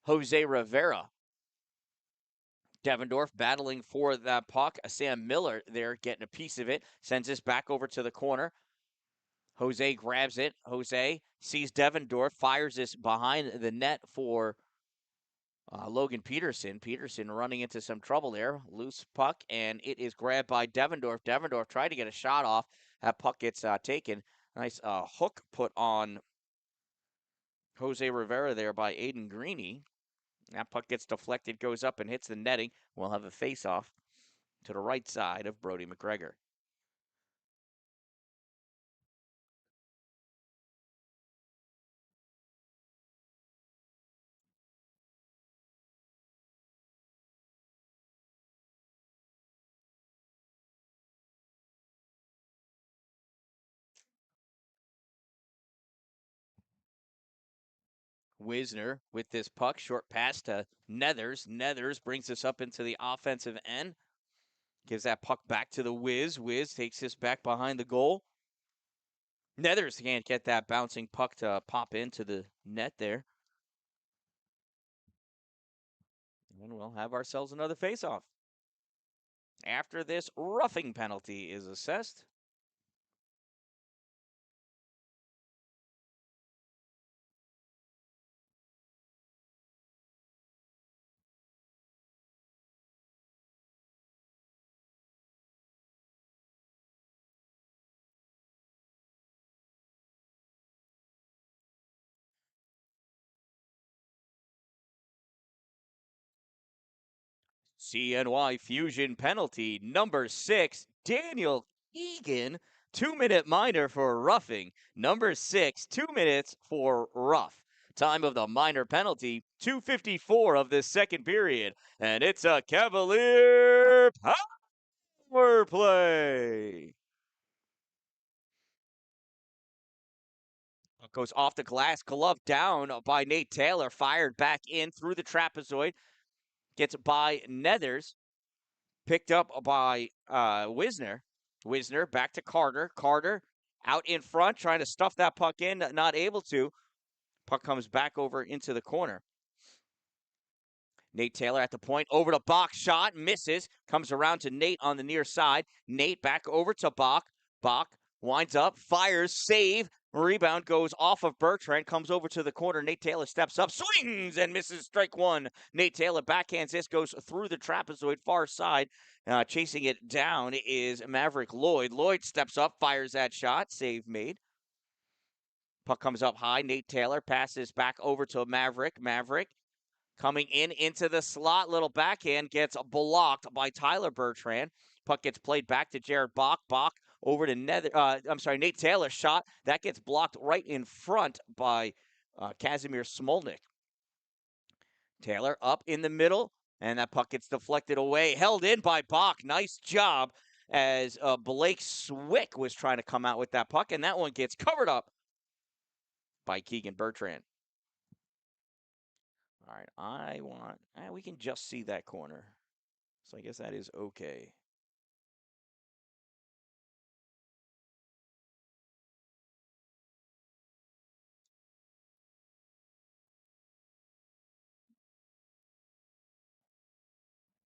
Speaker 1: Jose Rivera. Devendorf battling for that puck. Sam Miller there getting a piece of it. Sends this back over to the corner. Jose grabs it. Jose sees Devendorf, fires this behind the net for Logan Peterson. Peterson running into some trouble there. Loose puck, and it is grabbed by Devendorf. Devendorf tried to get a shot off. That puck gets taken. Nice hook put on Jose Rivera there by Aiden Greeny. That puck gets deflected, goes up and hits the netting. We'll have a face-off to the right side of Brody McGregor. Wisner with this puck, short pass to Nethers. Nethers brings this up into the offensive end. Gives that puck back to the Wiz. Wiz takes this back behind the goal. Nethers can't get that bouncing puck to pop into the net there. And we'll have ourselves another face-off. After this roughing penalty is assessed. CNY Fusion penalty number 6, Daniel Egan, 2-minute minor for roughing. Number 6, 2 minutes for rough. Time of the minor penalty, 2:54 of this second period, and it's a Cavalier power play. Goes off the glass, glove down by Nate Taylor, fired back in through the trapezoid, gets by Nethers. Picked up by Wisner. Wisner back to Carter. Carter out in front, trying to stuff that puck in, not able to. Puck comes back over into the corner. Nate Taylor at the point, over to Bach, shot, misses, comes around to Nate on the near side. Nate back over to Bach. Bach winds up, fires, save, rebound goes off of Bertrand, comes over to the corner. Nate Taylor steps up, swings, and misses strike one. Nate Taylor backhands this, goes through the trapezoid far side. Chasing it down is Maverick Lloyd. Lloyd steps up, fires that shot, save made. Puck comes up high. Nate Taylor passes back over to Maverick. Maverick coming in into the slot, little backhand, gets blocked by Tyler Bertrand. Puck gets played back to Jared Bach. Bach over to Nate Taylor. Shot that gets blocked right in front by Kazimir Smolnik. Taylor up in the middle, and that puck gets deflected away. Held in by Bach. Nice job as Blake Swick was trying to come out with that puck, and that one gets covered up by Keegan Bertrand. All right, we can just see that corner. So I guess that is okay.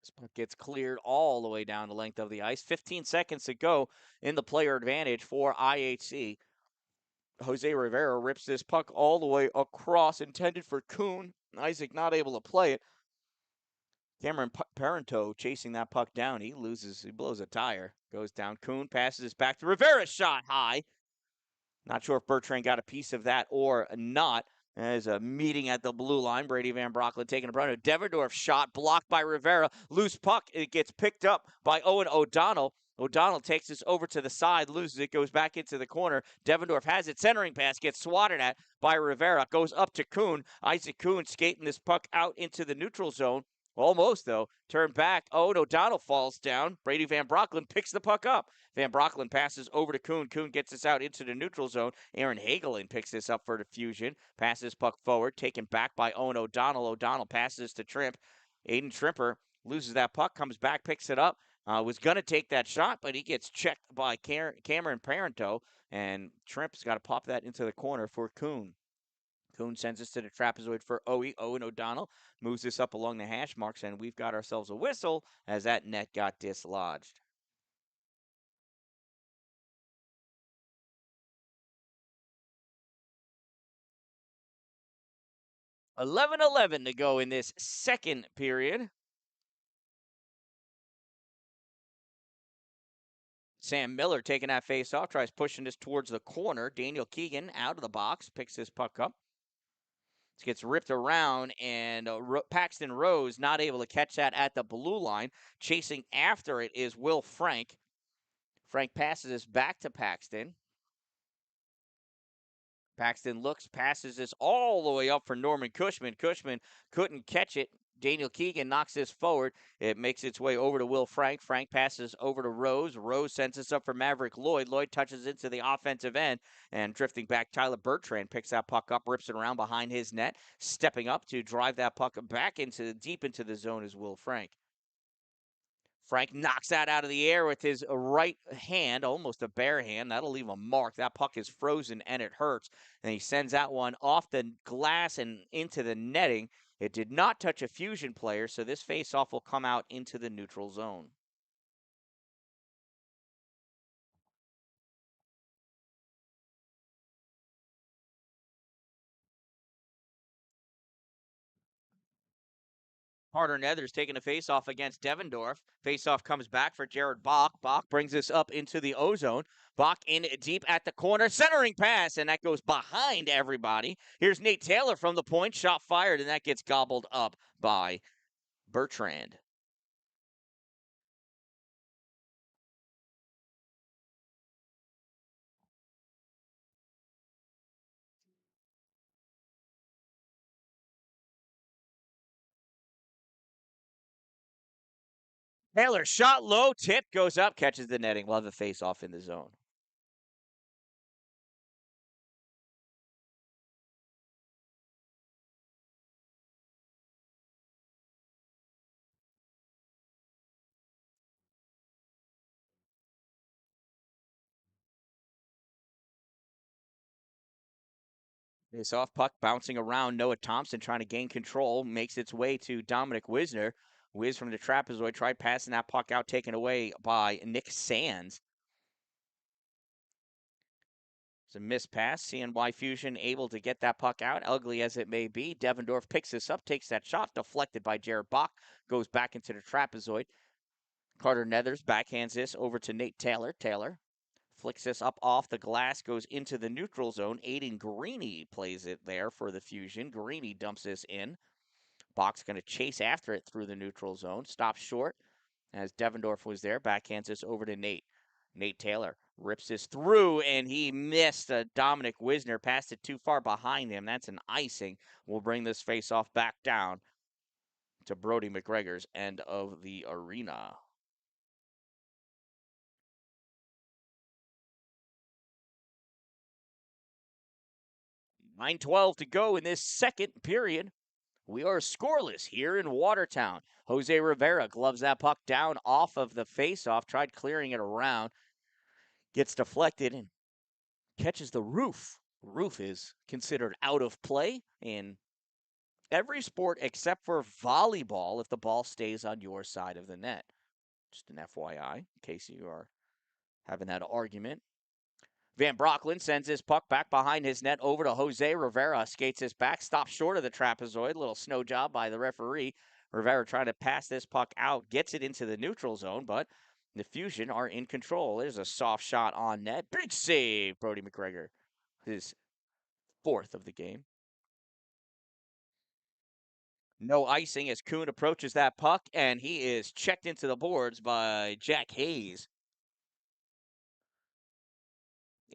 Speaker 1: This puck gets cleared all the way down the length of the ice. 15 seconds to go in the player advantage for IHC. Jose Rivera rips this puck all the way across, intended for Kuhn. Isaac not able to play it. Cameron Parento chasing that puck down. He blows a tire. Goes down. Kuhn passes back to Rivera. Shot high. Not sure if Bertrand got a piece of that or not. As a meeting at the blue line, Brady Van Broecklyn taking a run. Devendorf shot blocked by Rivera. Loose puck. It gets picked up by Owen O'Donnell. O'Donnell takes this over to the side, loses it, goes back into the corner. Devendorf has it. Centering pass gets swatted at by Rivera. Goes up to Kuhn. Isaac Kuhn skating this puck out into the neutral zone. Almost, though. Turn back. Owen O'Donnell falls down. Brady Van Broecklyn picks the puck up. Van Broecklyn passes over to Kuhn. Kuhn gets this out into the neutral zone. Aaron Hagelin picks this up for the Fusion. Passes puck forward. Taken back by Owen O'Donnell. O'Donnell passes to Trimp. Aiden Trimper loses that puck. Comes back. Picks it up. Was going to take that shot, but he gets checked by Cameron Parento. And Trimp's got to pop that into the corner for Kuhn. Kuhn sends us to the trapezoid for Owen O'Donnell. Moves this up along the hash marks, and we've got ourselves a whistle as that net got dislodged. 11-11 to go in this second period. Sam Miller taking that face off, tries pushing this towards the corner. Daniel Keegan out of the box, picks his puck up. It gets ripped around, and Paxton Rose not able to catch that at the blue line. Chasing after it is Will Frank. Frank passes this back to Paxton. Paxton looks, passes this all the way up for Norman Cushman. Cushman couldn't catch it. Daniel Keegan knocks this forward. It makes its way over to Will Frank. Frank passes over to Rose. Rose sends this up for Maverick Lloyd. Lloyd touches into the offensive end, and drifting back, Tyler Bertrand picks that puck up, rips it around behind his net. Stepping up to drive that puck back deep into the zone is Will Frank. Frank knocks that out of the air with his right hand, almost a bare hand. That'll leave a mark. That puck is frozen and it hurts. And he sends that one off the glass and into the netting. It did not touch a Fusion player, so this faceoff will come out into the neutral zone. Carter Nethers taking a faceoff against Devendorf. Faceoff comes back for Jared Bach. Bach brings this up into the ozone. Bach in deep at the corner, centering pass, and that goes behind everybody. Here's Nate Taylor from the point, shot fired, and that gets gobbled up by Bertrand. Taylor shot low, tip goes up, catches the netting. We'll have a face-off in the zone. Face-off puck bouncing around. Noah Thompson trying to gain control, makes its way to Dominic Wisner. Wiz from the trapezoid tried passing that puck out, taken away by Nick Sands. It's a missed pass. CNY Fusion able to get that puck out, ugly as it may be. Devendorf picks this up, takes that shot, deflected by Jared Bach, goes back into the trapezoid. Carter Nethers backhands this over to Nate Taylor. Taylor flicks this up off the glass, goes into the neutral zone. Aiden Greeny plays it there for the Fusion. Greeny dumps this in. Bach's going to chase after it through the neutral zone. Stops short as Devendorf was there. Backhands this over to Nate. Nate Taylor rips this through, and he missed. Dominic Wisner passed it too far behind him. That's an icing. We'll bring this face-off back down to Brody McGregor's end of the arena. 9:12 to go in this second period. We are scoreless here in Watertown. Jose Rivera gloves that puck down off of the faceoff, tried clearing it around, gets deflected and catches the roof. Roof is considered out of play in every sport except for volleyball if the ball stays on your side of the net. Just an FYI, in case you are having that argument. Van Brocklin sends his puck back behind his net over to Jose Rivera. Skates his back, stops short of the trapezoid. Little snow job by the referee. Rivera trying to pass this puck out, gets it into the neutral zone, but the Fusion are in control. There's a soft shot on net. Big save, Brody McGregor. His fourth of the game. No icing as Kuhn approaches that puck, and he is checked into the boards by Jack Hayes.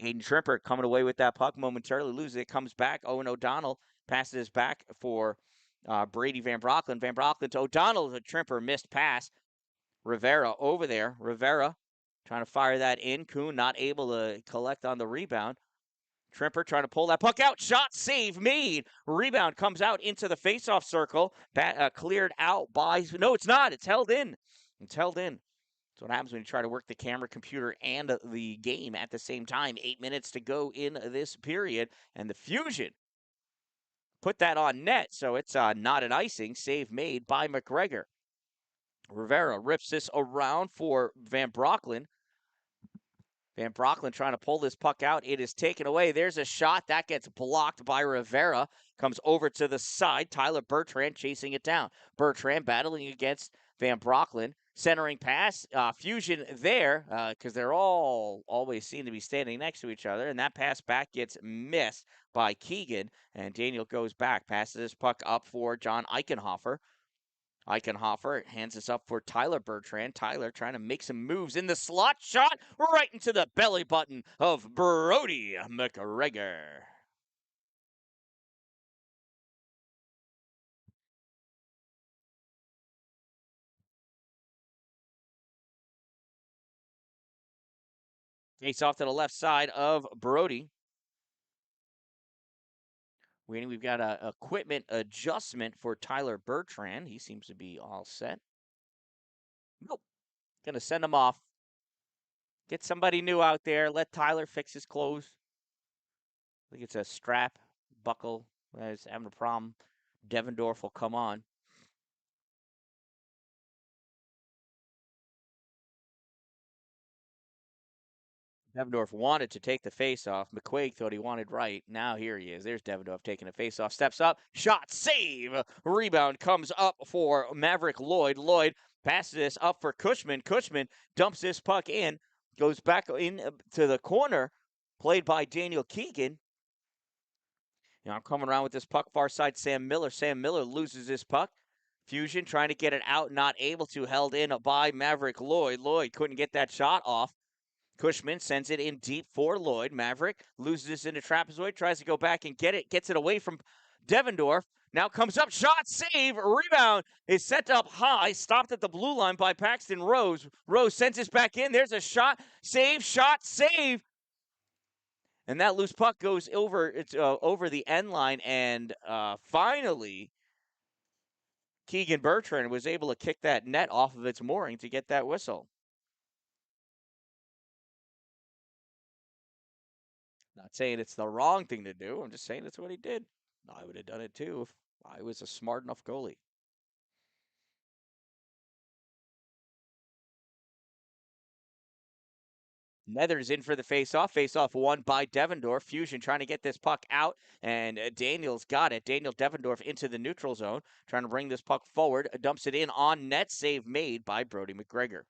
Speaker 1: Aiden Trimper coming away with that puck momentarily, loses it, comes back. Owen O'Donnell passes back for Brady Van Brocklin. Van Brocklin to O'Donnell. The Trimper missed pass. Rivera over there. Rivera trying to fire that in. Kuhn not able to collect on the rebound. Trimper trying to pull that puck out. Shot, save made. Rebound comes out into the faceoff circle. Cleared out by. No, it's not. It's held in. It's held in. That's what happens when you try to work the camera, computer, and the game at the same time. 8 minutes to go in this period, and the Fusion put that on net, so it's not an icing. Save made by McGregor. Rivera rips this around for Van Brocklin. Van Brocklin trying to pull this puck out. It is taken away. There's a shot. That gets blocked by Rivera. Comes over to the side. Tyler Bertrand chasing it down. Bertrand battling against Van Brocklin. Centering pass. Fusion there because they're all always seem to be standing next to each other. And that pass back gets missed by Keegan. And Daniel goes back. Passes this puck up for John Eichenhofer. Eichenhofer hands this up for Tyler Bertrand. Tyler trying to make some moves in the slot. Shot right into the belly button of Brody McGregor. Face off to the left side of Brody. We've got an equipment adjustment for Tyler Bertrand. He seems to be all set. Nope. Gonna send him off. Get somebody new out there. Let Tyler fix his clothes. I think it's a strap, buckle. He's having a problem. Devendorf will come on. Devendorf wanted to take the face-off. McQuaig thought he wanted right. Now here he is. There's Devendorf taking a face-off. Steps up. Shot. Save. Rebound comes up for Maverick Lloyd. Lloyd passes this up for Cushman. Cushman dumps this puck in. Goes back in to the corner. Played by Daniel Keegan. I'm coming around with this puck. Far side, Sam Miller. Sam Miller loses this puck. Fusion trying to get it out. Not able to. Held in by Maverick Lloyd. Lloyd couldn't get that shot off. Cushman sends it in deep for Lloyd. Maverick loses this into trapezoid, tries to go back and get it, gets it away from Devendorf. Now comes up, shot, save, rebound is set up high, stopped at the blue line by Paxton Rose. Rose sends this back in. There's a shot, save, and that loose puck goes over the end line, and finally Keegan Bertrand was able to kick that net off of its mooring to get that whistle. Not saying it's the wrong thing to do. I'm just saying it's what he did. I would have done it too if I was a smart enough goalie. Nether's in for the faceoff. Faceoff won by Devendorf. Fusion trying to get this puck out, and Daniel's got it. Daniel Devendorf into the neutral zone, trying to bring this puck forward. Dumps it in on net. Save made by Brody McGregor.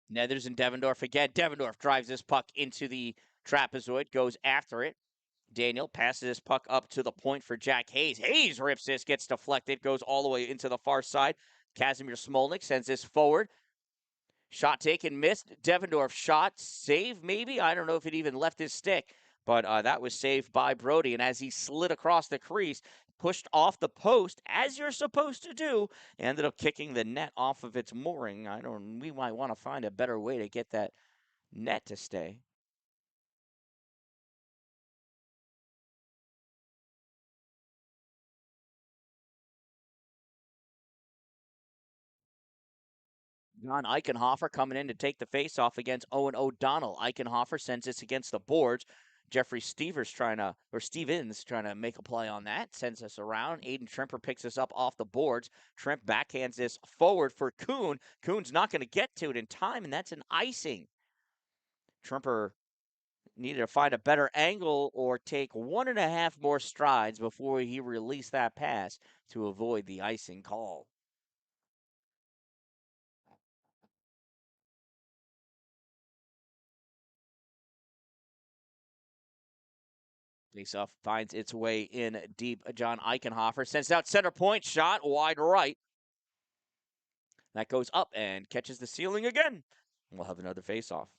Speaker 1: Nethers and Devendorf again. Devendorf drives this puck into the trapezoid, goes after it. Daniel passes his puck up to the point for Jack Hayes. Hayes rips this, gets deflected, goes all the way into the far side. Kazimir Smolnik sends this forward. Shot taken, missed. Devendorf shot, save maybe? I don't know if it even left his stick, but that was saved by Brody. And as he slid across the crease, pushed off the post, as you're supposed to do, ended up kicking the net off of its mooring. We might want to find a better way to get that net to stay. John Eichenhofer coming in to take the faceoff against Owen O'Donnell. Eichenhofer sends this against the boards. Jeffrey Stevens trying to make a play on that. Sends us around. Aiden Trimper picks us up off the boards. Trimp backhands this forward for Kuhn. Kuhn's not going to get to it in time, and that's an icing. Trimper needed to find a better angle or take 1.5 more strides before he released that pass to avoid the icing call. Faceoff finds its way in deep. John Eichenhofer sends out center point shot wide right. That goes up and catches the ceiling again. We'll have another faceoff.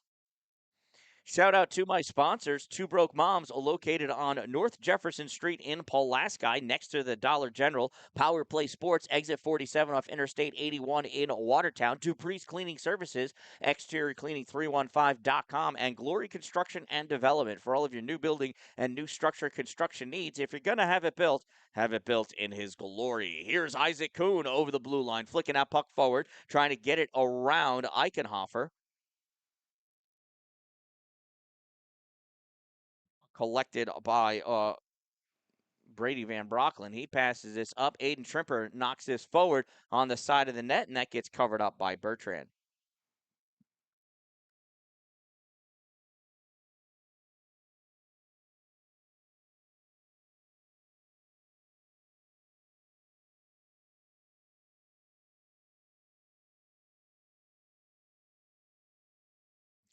Speaker 1: Shout out to my sponsors, Two Broke Moms, located on North Jefferson Street in Pulaski, next to the Dollar General. Power Play Sports, exit 47 off Interstate 81 in Watertown. Dupree's Cleaning Services, exteriorcleaning315.com, and Glory Construction and Development for all of your new building and new structure construction needs. If you're going to have it built in his glory. Here's Isaac Kuhn over the blue line, flicking that puck forward, trying to get it around Eichenhofer. Collected by Brady Van Brocklin. He passes this up. Aiden Trimper knocks this forward on the side of the net, and that gets covered up by Bertrand.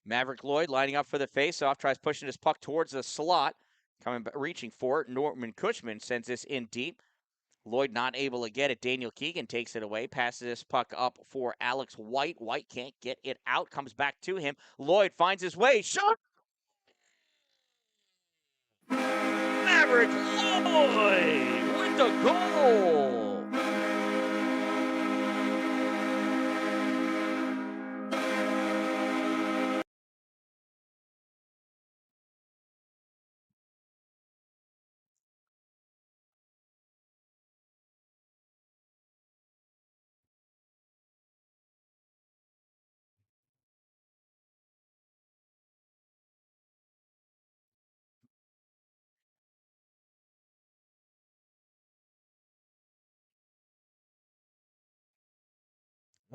Speaker 1: Maverick Lloyd lining up for the faceoff, tries pushing his puck towards the slot, reaching for it. Norman Cushman sends this in deep. Lloyd not able to get it. Daniel Keegan takes it away, passes this puck up for Alex White. White can't get it out, comes back to him. Lloyd finds his way, shot! Maverick Lloyd with the goal!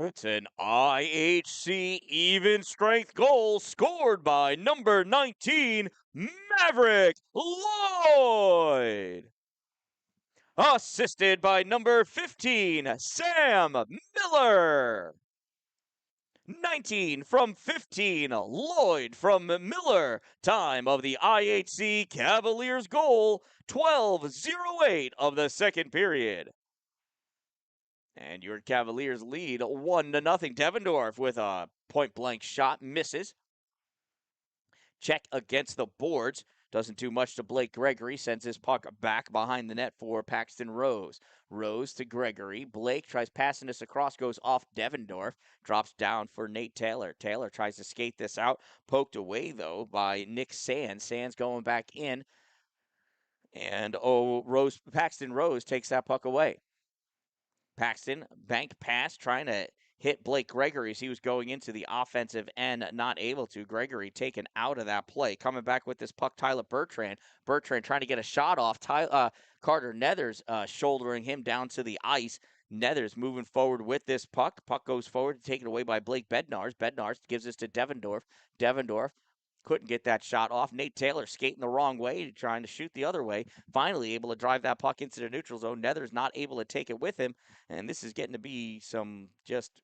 Speaker 1: It's an IHC even strength goal scored by number 19, Maverick Lloyd. Assisted by number 15, Sam Miller. 19 from 15, Lloyd from Miller. Time of the IHC Cavaliers goal, 12:08 of the second period. And your Cavaliers lead 1-0. Devendorf with a point-blank shot, misses. Check against the boards. Doesn't do much to Blake Gregory. Sends his puck back behind the net for Paxton Rose. Rose to Gregory. Blake tries passing this across, goes off Devendorf. Drops down for Nate Taylor. Taylor tries to skate this out. Poked away, though, by Nick Sands. Sands going back in. And Paxton Rose takes that puck away. Paxton, bank pass, trying to hit Blake Gregory as he was going into the offensive end, not able to. Gregory taken out of that play. Coming back with this puck, Tyler Bertrand. Bertrand trying to get a shot off. Carter Nethers shouldering him down to the ice. Nethers moving forward with this puck. Puck goes forward, taken away by Blake Bednars. Bednars gives this to Devendorf. Devendorf couldn't get that shot off. Nate Taylor skating the wrong way, trying to shoot the other way. Finally able to drive that puck into the neutral zone. Nether's not able to take it with him. And this is getting to be some just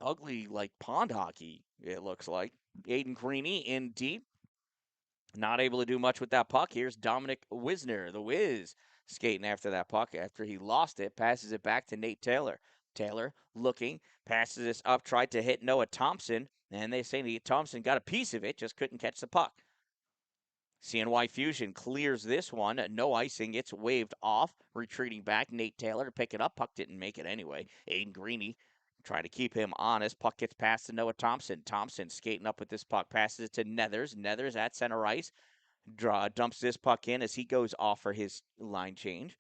Speaker 1: ugly, like pond hockey, it looks like. Aiden Greeny in deep. Not able to do much with that puck. Here's Dominic Wisner, the Wiz, skating after that puck after he lost it, passes it back to Nate Taylor. Taylor looking, passes this up, tried to hit Noah Thompson, and they say Thompson got a piece of it, just couldn't catch the puck. CNY Fusion clears this one. No icing. It's waved off. Retreating back. Nate Taylor to pick it up. Puck didn't make it anyway. Aiden Greeny trying to keep him honest. Puck gets past to Noah Thompson. Thompson skating up with this puck. Passes it to Nethers. Nethers at center ice. Dumps this puck in as he goes off for his line change.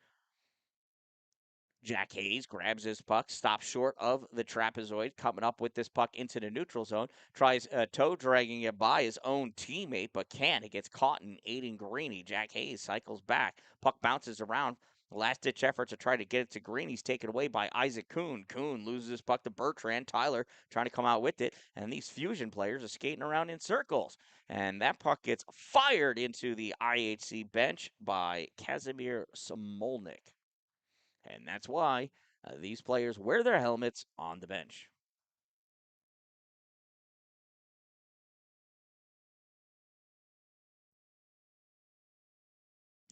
Speaker 1: Jack Hayes grabs his puck, stops short of the trapezoid, coming up with this puck into the neutral zone. Tries toe dragging it by his own teammate, but can't. It gets caught in Aiden Greeny. Jack Hayes cycles back. Puck bounces around. Last ditch effort to try to get it to Green. He's taken away by Isaac Kuhn. Kuhn loses his puck to Bertrand. Tyler trying to come out with it. And these Fusion players are skating around in circles. And that puck gets fired into the IHC bench by Kazimir Smolnik. And that's why these players wear their helmets on the bench.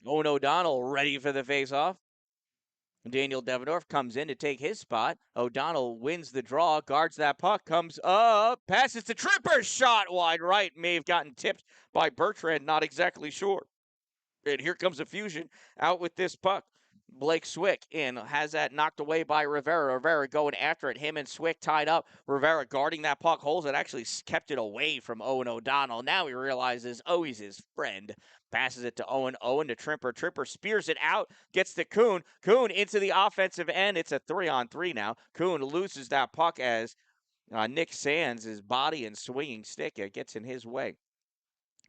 Speaker 1: Owen O'Donnell ready for the faceoff. Daniel Devendorf comes in to take his spot. O'Donnell wins the draw, guards that puck, comes up, passes to Tripper, shot wide right. May have gotten tipped by Bertrand, not exactly sure. And here comes a Fusion out with this puck. Blake Swick in has that knocked away by Rivera. Rivera going after it. Him and Swick tied up. Rivera guarding that puck, holds it, actually kept it away from Owen O'Donnell. Now he realizes, oh, he's his friend. Passes it to Owen. Owen to Trimper. Trimper spears it out, gets to Kuhn. Kuhn into the offensive end. It's a 3-on-3 now. Kuhn loses that puck as Nick Sands, his body and swinging stick, gets in his way.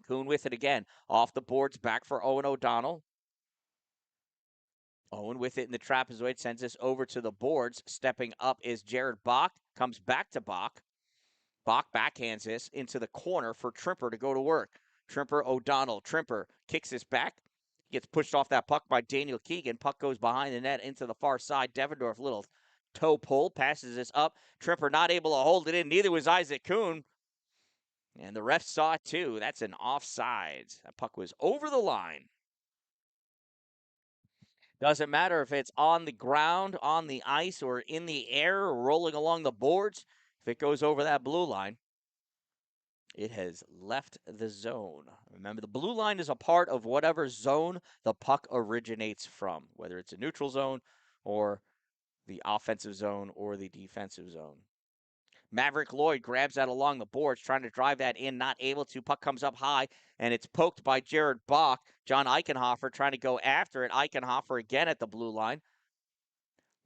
Speaker 1: Kuhn with it again. Off the boards, back for Owen O'Donnell. Owen with it in the trapezoid, sends this over to the boards. Stepping up is Jared Bach. Comes back to Bach. Bach backhands this into the corner for Trimper to go to work. Trimper, O'Donnell. Trimper kicks this back. Gets pushed off that puck by Daniel Keegan. Puck goes behind the net into the far side. Devendorf, little toe pull, passes this up. Trimper not able to hold it in. Neither was Isaac Kuhn. And the refs saw it too. That's an offsides. That puck was over the line. Doesn't matter if it's on the ground, on the ice, or in the air, or rolling along the boards. If it goes over that blue line, it has left the zone. Remember, the blue line is a part of whatever zone the puck originates from, whether it's a neutral zone or the offensive zone or the defensive zone. Maverick Lloyd grabs that along the boards, trying to drive that in, not able to. Puck comes up high, and it's poked by Jared Bach. John Eichenhofer trying to go after it. Eichenhofer again at the blue line.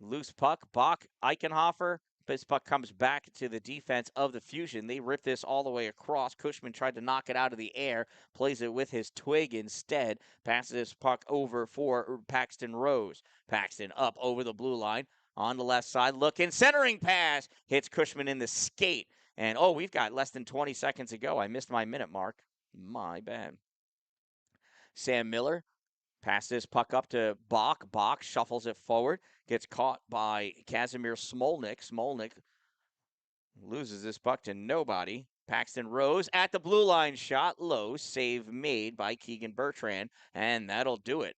Speaker 1: Loose puck. Bach, Eichenhofer. This puck comes back to the defense of the Fusion. They rip this all the way across. Cushman tried to knock it out of the air, plays it with his twig instead. Passes this puck over for Paxton Rose. Paxton up over the blue line. On the left side, looking, centering pass, hits Cushman in the skate. And, oh, we've got less than 20 seconds to go. I missed my minute mark. My bad. Sam Miller passes this puck up to Bach. Bach shuffles it forward, gets caught by Kazimir Smolnik. Smolnik loses this puck to nobody. Paxton Rose at the blue line, shot low, save made by Keegan Bertrand, and that'll do it.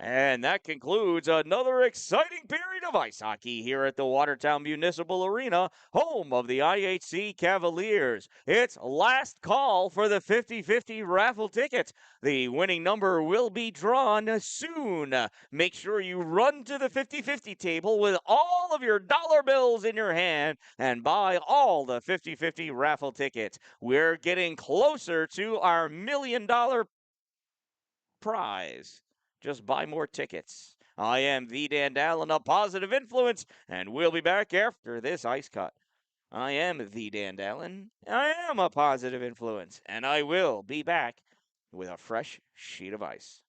Speaker 1: And that concludes another exciting period of ice hockey here at the Watertown Municipal Arena, home of the IHC Cavaliers. It's last call for the 50-50 raffle tickets. The winning number will be drawn soon. Make sure you run to the 50-50 table with all of your dollar bills in your hand and buy all the 50-50 raffle tickets. We're getting closer to our $1 million prize. Just buy more tickets. I am the Dan-Dalin, a positive influence, and we'll be back after this ice cut. I am the Dan-Dalin. I am a positive influence, and I will be back with a fresh sheet of ice.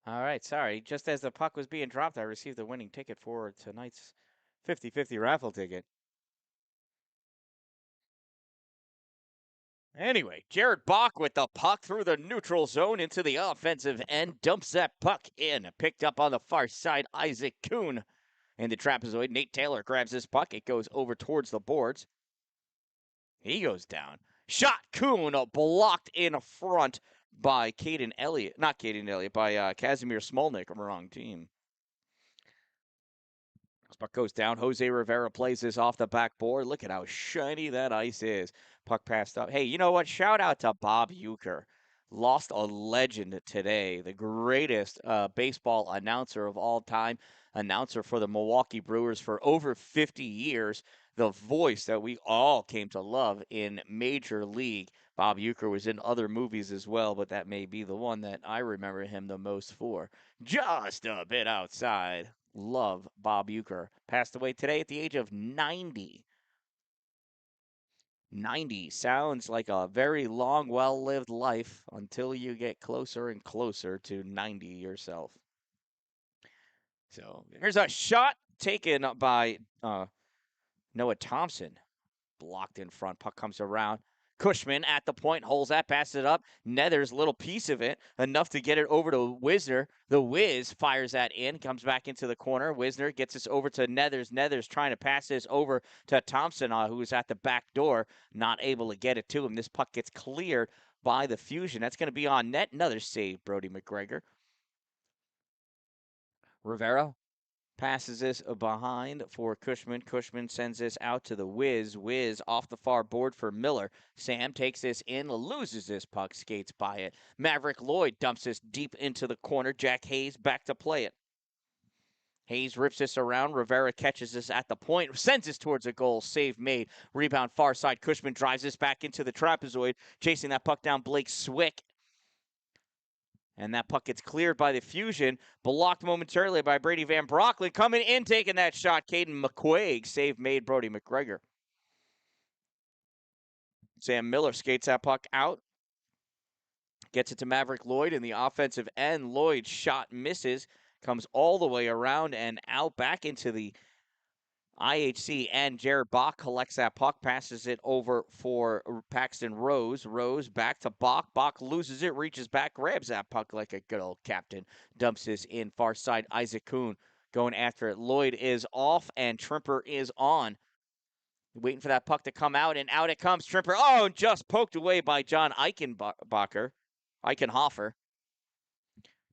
Speaker 2: All right, sorry. Just as the puck was being dropped, I received the winning ticket for tonight's 50-50 raffle ticket.
Speaker 1: Anyway, Jared Bach with the puck through the neutral zone into the offensive end, dumps that puck in. Picked up on the far side, Isaac Kuhn. And the trapezoid, Nate Taylor grabs this puck. It goes over towards the boards. He goes down. Shot Kuhn blocked in front by Caden Elliott. Not Caden Elliott, by Casimir Smolnik. Wrong team. Puck goes down. Jose Rivera plays this off the backboard. Look at how shiny that ice is. Puck passed up. Hey, you know what? Shout out to Bob Uecker. Lost a legend today. The greatest baseball announcer of all time. Announcer for the Milwaukee Brewers for over 50 years. The voice that we all came to love in Major League. Bob Uecker was in other movies as well, but that may be the one that I remember him the most for. Just a bit outside. Love Bob Uecker. Passed away today at the age of 90. 90 sounds like a very long, well lived life until you get closer and closer to 90 yourself. So here's a shot taken by Noah Thompson. Blocked in front. Puck comes around. Cushman at the point, holds that, passes it up. Nether's little piece of it, enough to get it over to Wisner. The Wiz fires that in, comes back into the corner. Wisner gets this over to Nethers. Nethers trying to pass this over to Thompson, who's at the back door, not able to get it to him. This puck gets cleared by the Fusion. That's going to be on net. Another save, Brody McGregor. Rivera passes this behind for Cushman. Cushman sends this out to the Wiz. Wiz off the far board for Miller. Sam takes this in, loses this puck, skates by it. Maverick Lloyd dumps this deep into the corner. Jack Hayes back to play it. Hayes rips this around. Rivera catches this at the point, sends this towards a goal. Save made. Rebound far side. Cushman drives this back into the trapezoid, chasing that puck down. Blake Swick. And that puck gets cleared by the Fusion, blocked momentarily by Brady Van Brocklin. Coming in, taking that shot, Caden McQuaig. Save made, Brody McGregor. Sam Miller skates that puck out. Gets it to Maverick Lloyd in the offensive end. Lloyd's shot misses, comes all the way around and out back into the IHC, and Jared Bach collects that puck, passes it over for Paxton Rose. Rose back to Bach. Bach loses it, reaches back, grabs that puck like a good old captain. Dumps this in far side. Isaac Kuhn going after it. Lloyd is off, and Trimper is on. Waiting for that puck to come out, and out it comes. Trimper, just poked away by John Eichenhofer.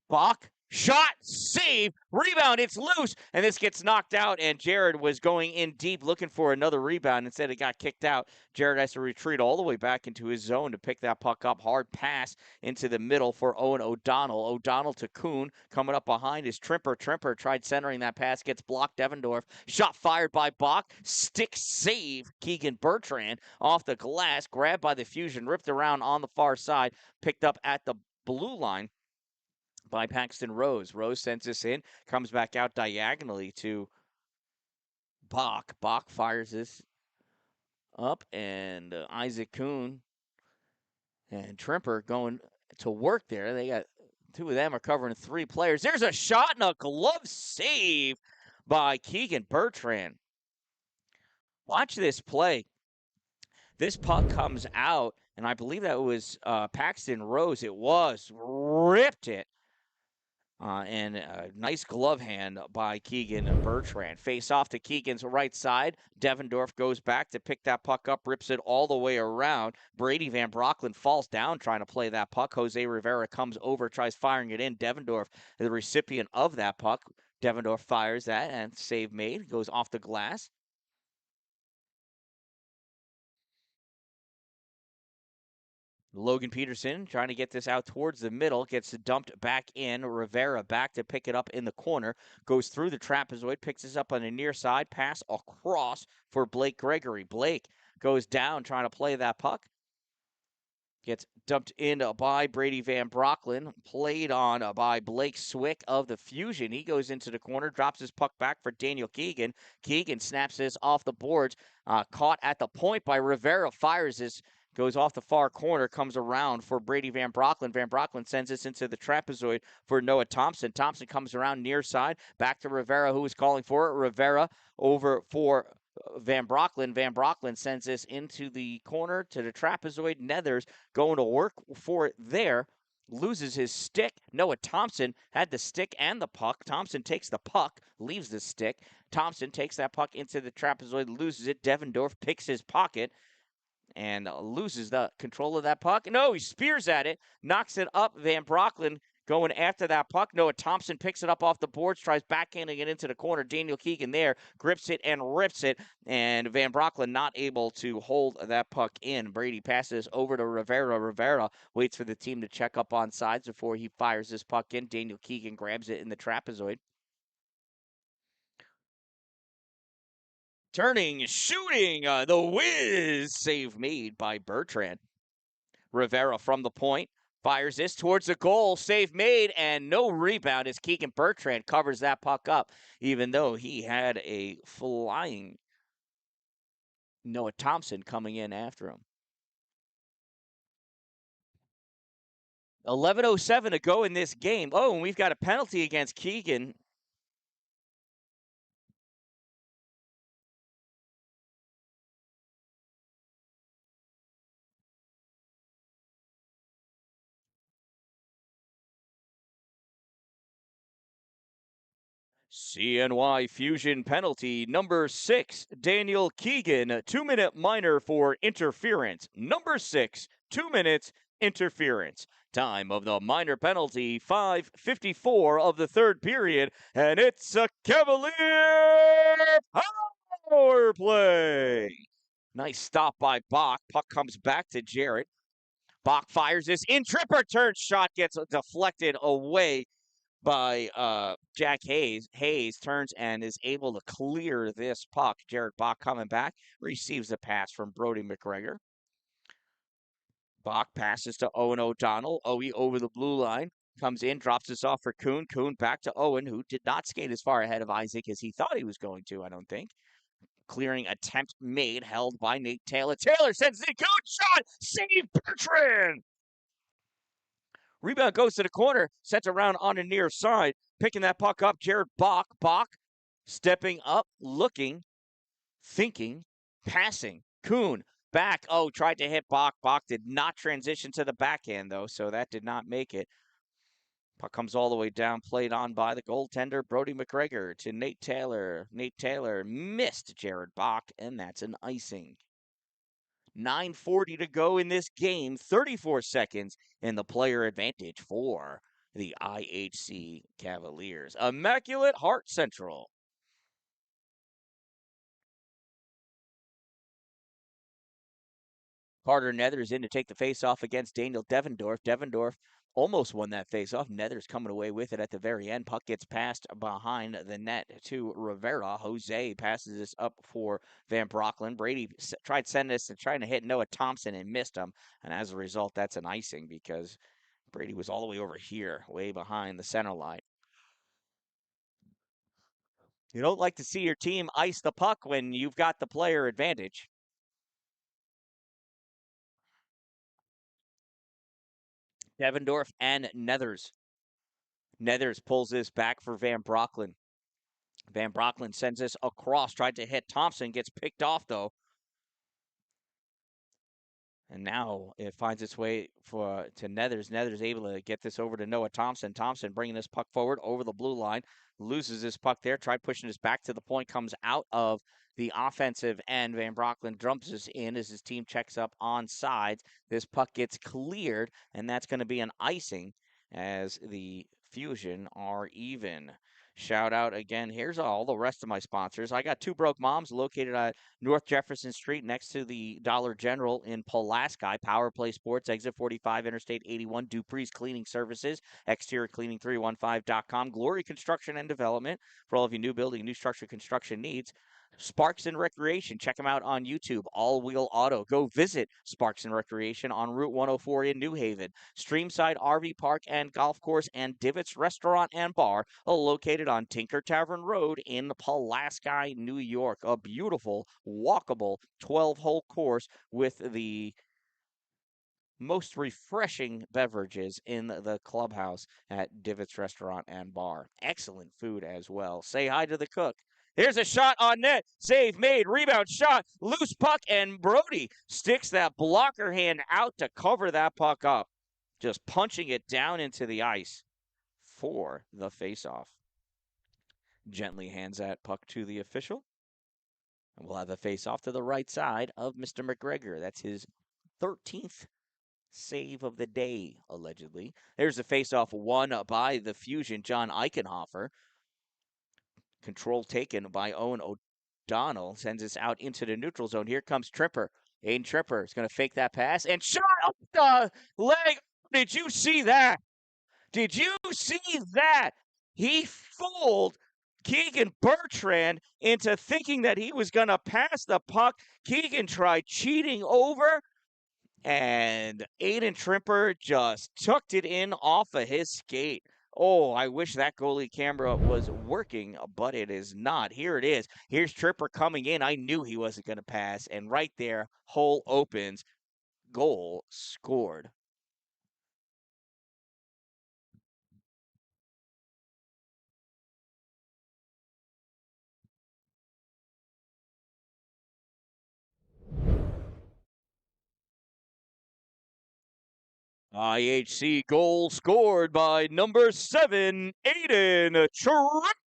Speaker 1: Bach, shot, save, rebound, it's loose, and this gets knocked out, and Jared was going in deep looking for another rebound. Instead, it got kicked out. Jared has to retreat all the way back into his zone to pick that puck up. Hard pass into the middle for Owen O'Donnell. O'Donnell to Kuhn. Coming up behind is Trimper. Trimper tried centering that pass, gets blocked. Devendorf. Shot fired by Bach. Stick save. Keegan Bertrand off the glass. Grabbed by the Fusion. Ripped around on the far side. Picked up at the blue line by Paxton Rose. Rose sends this in, comes back out diagonally to Bach. Bach fires this up, and Isaac Kuhn and Trimper going to work there. They got two of them are covering three players. There's a shot and a glove save by Keegan Bertrand. Watch this play. This puck comes out, and I believe that was Paxton Rose. It was. Ripped it. And a nice glove hand by Keegan Bertrand. Face off to Keegan's right side. Devendorf goes back to pick that puck up, rips it all the way around. Brady Van Brocklin falls down trying to play that puck. Jose Rivera comes over, tries firing it in. Devendorf, the recipient of that puck. Devendorf fires that, and save made. Goes off the glass. Logan Peterson trying to get this out towards the middle, gets dumped back in. Rivera back to pick it up in the corner, goes through the trapezoid, picks this up on the near side, pass across for Blake Gregory. Blake goes down trying to play that puck. Gets dumped in by Brady Van Brocklin, played on by Blake Swick of the Fusion. He goes into the corner, drops his puck back for Daniel Keegan. Keegan snaps this off the boards, caught at the point by Rivera, fires this
Speaker 2: goes off the far corner, comes around for Brady Van Brocklin. Van Brocklin sends this into the trapezoid for Noah Thompson. Thompson comes around near side, back to Rivera, who is calling for it. Rivera over for Van Brocklin. Van Brocklin sends this into the corner to the trapezoid. Nethers going to work for it there. Loses his stick. Noah Thompson had the stick and the puck. Thompson takes the puck, leaves the stick. Thompson takes that puck into the trapezoid, loses it. Devendorf picks his pocket and loses the control of that puck. No, he spears at it, knocks it up. Van Brocklin going after that puck. Noah Thompson picks it up off the boards, tries backhanding it into the corner. Daniel Keegan there grips it and rips it, and Van Brocklin not able to hold that puck in. Brady passes over to Rivera. Rivera waits for the team to check up on sides before he fires this puck in. Daniel Keegan grabs it in the trapezoid. Turning, shooting, the whiz save made by Bertrand. Rivera from the point, fires this towards the goal, save made, and no rebound as Keegan Bertrand covers that puck up, even though he had a flying Noah Thompson coming in after him. 11:07 to go in this game. Oh, and we've got a penalty against Keegan. CNY Fusion penalty number 6, Daniel Keegan, 2-minute minor for interference. Number 6, 2 minutes interference. Time of the minor penalty, 5:54 of the third period, and it's a Cavalier power play. Nice stop by Bach. Puck comes back to Jarrett. Bach fires this in. Tripper turn shot gets deflected away by Jack Hayes. Hayes turns and is able to clear this puck. Jared Bach coming back, receives the pass from Brody McGregor. Bach passes to Owen O'Donnell. Owie over the blue line. Comes in, drops this off for Kuhn. Kuhn back to Owen, who did not skate as far ahead of Isaac as he thought he was going to, I don't think. Clearing attempt made, held by Nate Taylor. Taylor sends it, good shot, save Bertrand! Rebound goes to the corner, sent around on the near side. Picking that puck up, Jared Bach. Bach stepping up, looking, thinking, passing. Kuhn back. Oh, tried to hit Bach. Bach did not transition to the backhand, though, so that did not make it. Puck comes all the way down, played on by the goaltender, Brody McGregor, to Nate Taylor. Nate Taylor missed Jared Bach, and that's an icing. 9:40 to go in this game, 34 seconds in the player advantage for the IHC Cavaliers. Immaculate Heart Central. Carter Nethers in to take the face-off against Daniel Devendorf. Devendorf almost won that face-off. Nethers coming away with it at the very end. Puck gets passed behind the net to Rivera. Jose passes this up for Van Brocklin. Brady tried sending this and trying to hit Noah Thompson and missed him. And as a result, that's an icing because Brady was all the way over here, way behind the center line. You don't like to see your team ice the puck when you've got the player advantage. Devendorf and Nethers. Nethers pulls this back for Van Brocklin. Van Brocklin sends this across, tried to hit Thompson, gets picked off though. And now it finds its way to Nethers. Nethers able to get this over to Noah Thompson. Thompson bringing this puck forward over the blue line. Loses this puck there. Tried pushing this back to the point. Comes out of the offensive end. Van Brocklin dumps this in as his team checks up on sides. This puck gets cleared, and that's going to be an icing as the Fusion are even. Shout out again. Here's all the rest of my sponsors. I got Two Broke Moms located at North Jefferson Street next to the Dollar General in Pulaski. Power Play Sports, Exit 45, Interstate 81. Dupree's Cleaning Services, exteriorcleaning315.com. Glory Construction and Development for all of your new building, new structure construction needs. Sparks and Recreation. Check them out on YouTube. All Wheel Auto. Go visit Sparks and Recreation on Route 104 in New Haven. Streamside RV Park and Golf Course and Divots Restaurant and Bar, located on Tinker Tavern Road in Pulaski, New York. A beautiful, walkable 12-hole course with the most refreshing beverages in the clubhouse at Divots Restaurant and Bar. Excellent food as well. Say hi to the cook. Here's a shot on net. Save made. Rebound shot. Loose puck. And Brody sticks that blocker hand out to cover that puck up. Just punching it down into the ice for the faceoff. Gently hands that puck to the official. And we'll have a faceoff to the right side of Mr. McGregor. That's his 13th save of the day, allegedly. There's the faceoff won by the Fusion, John Eichenhofer. Control taken by Owen O'Donnell. Sends us out into the neutral zone. Here comes Tripper. Aiden Tripper is going to fake that pass and shot up the leg. Did you see that? Did you see that? He fooled Keegan Bertrand into thinking that he was going to pass the puck. Keegan tried cheating over, and Aiden Tripper just tucked it in off of his skate. Oh, I wish that goalie camera was working, but it is not. Here it is. Here's Tripper coming in. I knew he wasn't going to pass, and right there, hole opens. Goal scored. IHC goal scored by number 7, Aiden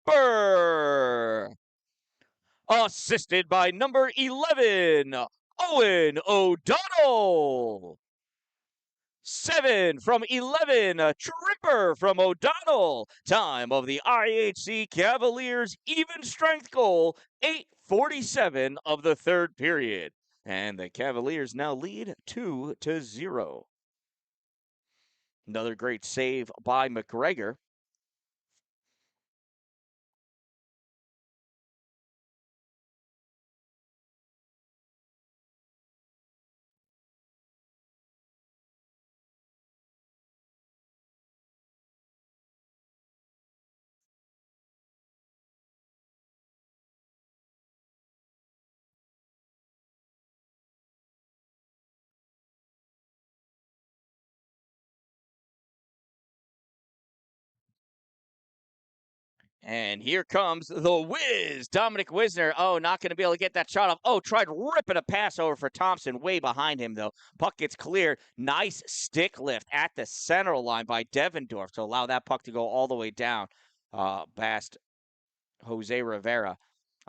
Speaker 2: Tripper. Assisted by number 11, Owen O'Donnell. 7 from 11, Tripper from O'Donnell. Time of the IHC Cavaliers even strength goal, 8:47 of the third period. And the Cavaliers now lead 2-0. Another great save by McGregor. And here comes the whiz, Dominic Wisner. Oh, not going to be able to get that shot off. Oh, tried ripping a pass over for Thompson, way behind him, though. Puck gets cleared. Nice stick lift at the center line by Devendorf to allow that puck to go all the way down past Jose Rivera.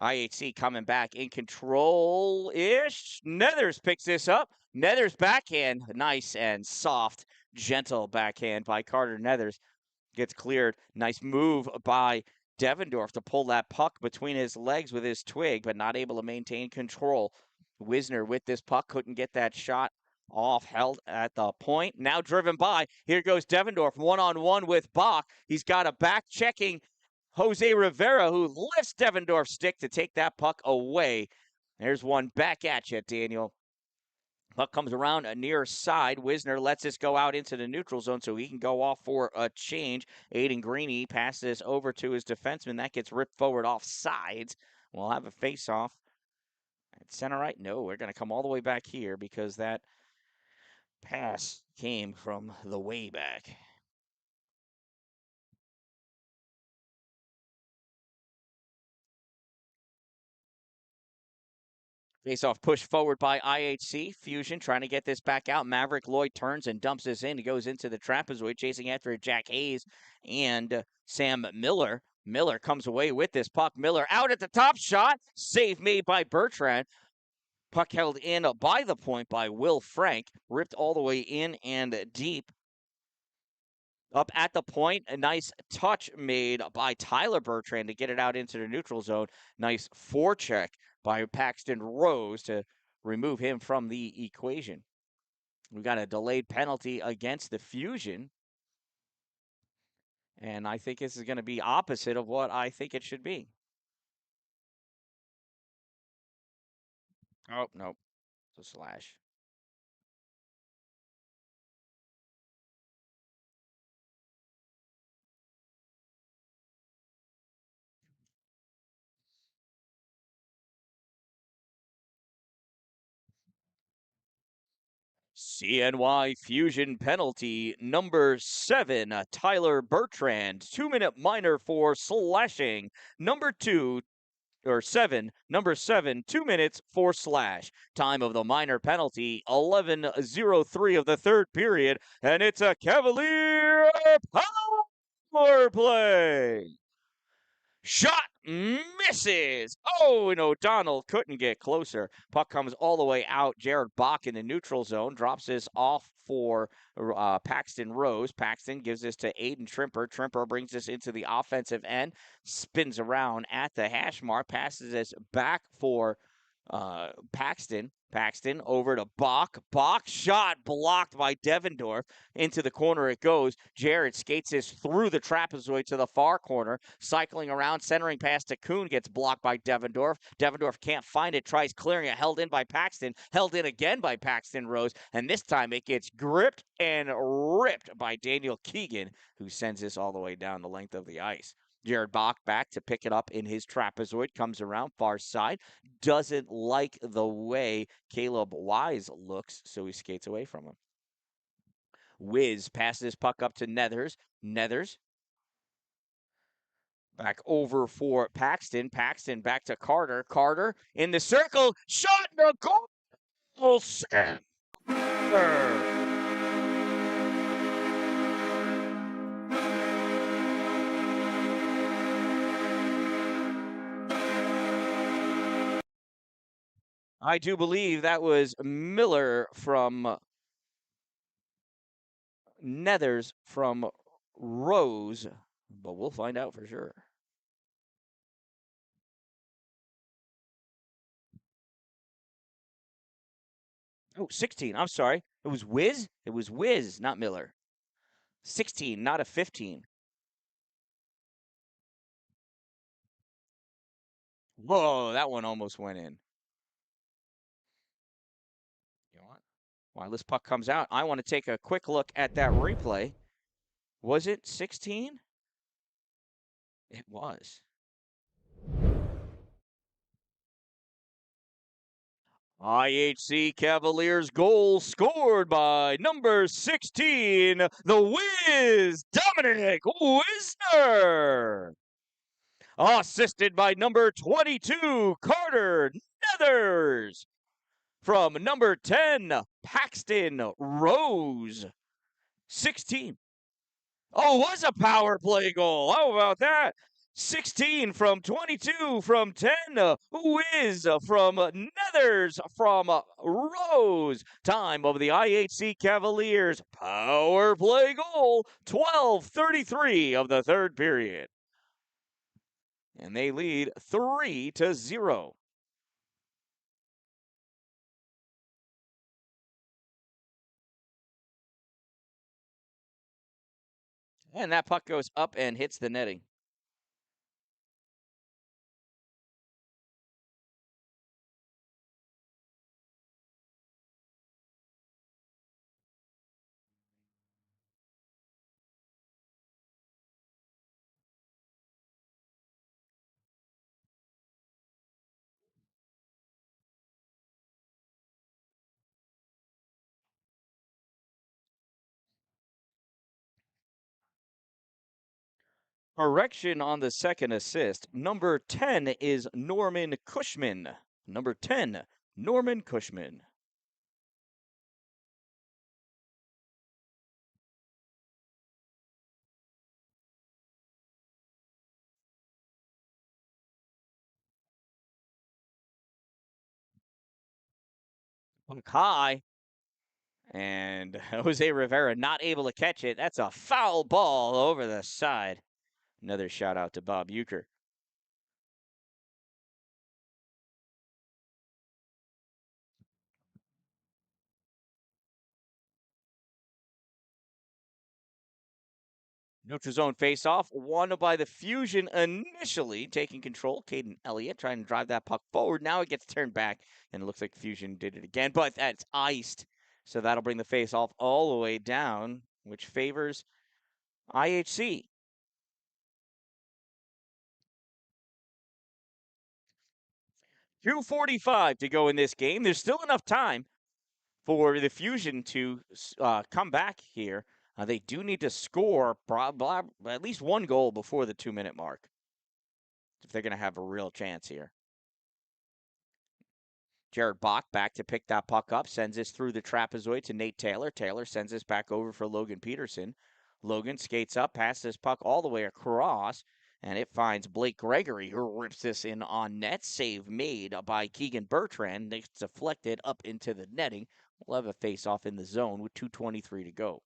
Speaker 2: IHC coming back in control-ish. Nethers picks this up. Nethers backhand, nice and soft, gentle backhand by Carter Nethers. Gets cleared. Nice move by Devendorf to pull that puck between his legs with his twig, but not able to maintain control. Wisner with this puck couldn't get that shot off, held at the point. Now driven by. Here goes Devendorf one-on-one with Bach. He's got a back-checking Jose Rivera who lifts Devendorf's stick to take that puck away. There's one back at you, Daniel. Puck comes around a near side. Wisner lets this go out into the neutral zone so he can go off for a change. Aiden Greeny passes this over to his defenseman. That gets ripped forward off sides. We'll have a face-off at center right. No, we're going to come all the way back here because that pass came from the way back. Face-off push forward by IHC. Fusion trying to get this back out. Maverick Lloyd turns and dumps this in. He goes into the trapezoid, chasing after Jack Hayes and Sam Miller. Miller comes away with this puck. Miller out at the top shot. Save made by Bertrand. Puck held in by the point by Will Frank. Ripped all the way in and deep. Up at the point, a nice touch made by Tyler Bertrand to get it out into the neutral zone. Nice forecheck by Paxton Rose to remove him from the equation. We got a delayed penalty against the Fusion. And I think this is going to be opposite of what I think it should be. Oh, nope. It's a slash.
Speaker 1: CNY Fusion penalty number 7, Tyler Bertrand, 2-minute minor for slashing. Number 7, 2 minutes for slash. Time of the minor penalty, 11:03 of the third period, and it's a Cavalier power play. Shot misses. Oh, and O'Donnell couldn't get closer. Puck comes all the way out. Jared Bach in the neutral zone drops this off for Paxton Rose. Paxton gives this to Aiden Trimper. Trimper brings this into the offensive end, spins around at the hash mark, passes this back for Paxton. Paxton over to Bach. Bach shot blocked by Devendorf. Into the corner it goes. Jared skates this through the trapezoid to the far corner. Cycling around, centering pass to Kuhn. Gets blocked by Devendorf. Devendorf can't find it. Tries clearing it. Held in by Paxton. Held in again by Paxton Rose. And this time it gets gripped and ripped by Daniel Keegan, who sends this all the way down the length of the ice. Jared Bach back to pick it up in his trapezoid, comes around far side, doesn't like the way Caleb Wise looks, so he skates away from him. Wiz passes his puck up to Nethers. Nethers back over for Paxton. Paxton back to Carter. Carter in the circle. Shot in the goal. Center. I do believe that was Miller from Nethers from Rose, but we'll find out for sure. Oh, 16. I'm sorry. It was Wiz? It was Wiz, not Miller. 16, not a 15. Whoa, that one almost went in. You know what? While this puck comes out, I want to take a quick look at that replay. Was it 16? It was. IHC Cavaliers goal scored by number 16, the Wiz, Dominic Wisner. Assisted by number 22, Carter Nethers. From number 10, Paxton Rose. 16. Oh, it was a power play goal. How about that? 16 from 22 from 10. Wiz from Nethers from Rose. Time of the IHC Cavaliers power play goal. 12:33 of the third period. And they lead 3-0. And that puck goes up and hits the netting. Correction on the second assist. Number 10 is Norman Cushman. Number 10, Norman Cushman. Puck high. And Jose Rivera not able to catch it. That's a foul ball over the side. Another shout out to Bob Euchre. Neutral zone face-off, won by the Fusion initially, taking control. Caden Elliott trying to drive that puck forward. Now it gets turned back, and it looks like Fusion did it again, but that's iced. So that'll bring the face-off all the way down, which favors IHC. 2:45 to go in this game. There's still enough time
Speaker 2: for the Fusion to come back here. They do need to score at least one goal before the 2-minute mark if they're going to have a real chance here. Jared Bach back to pick that puck up, sends this through the trapezoid to Nate Taylor. Taylor sends this back over for Logan Peterson. Logan skates up, passes this puck all the way across, and it finds Blake Gregory, who rips this in on net. Save made by Keegan Bertrand. It's deflected up into the netting. We'll have a face-off in the zone with 2:23 to go.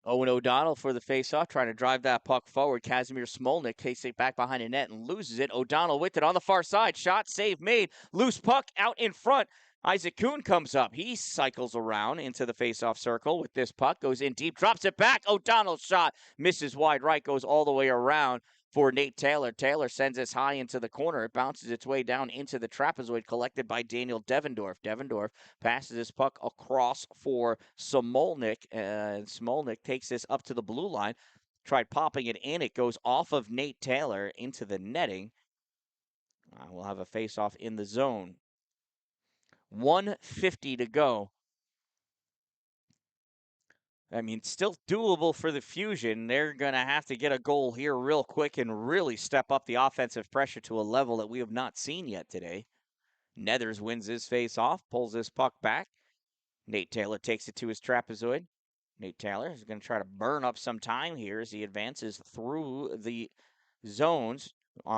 Speaker 2: Owen O'Donnell for the faceoff, trying to drive that puck forward. Kazimir Smolnik takes it back behind the net and loses it. O'Donnell with it on the far side. Shot, save made. Loose puck out in front. Isaac Kuhn comes up. He cycles around into the faceoff circle with this puck. Goes in deep, drops it back. O'Donnell's shot misses wide right, goes all the way around for Nate Taylor. Taylor sends this high into the corner. It bounces its way down into the trapezoid, collected by Daniel Devendorf. Devendorf passes this puck across for Smolnik, and Smolnik takes this up to the blue line. Tried popping it in. It goes off of Nate Taylor into the netting. We'll have a face-off in the zone. 1:50 to go. I mean, still doable for the Fusion. They're going to have to get a goal here real quick and really step up the offensive pressure to a level that we have not seen yet today. Nethers wins his face-off, pulls this puck back. Nate Taylor takes it to his trapezoid. Nate Taylor is going to try to burn up some time here as he advances through the zones.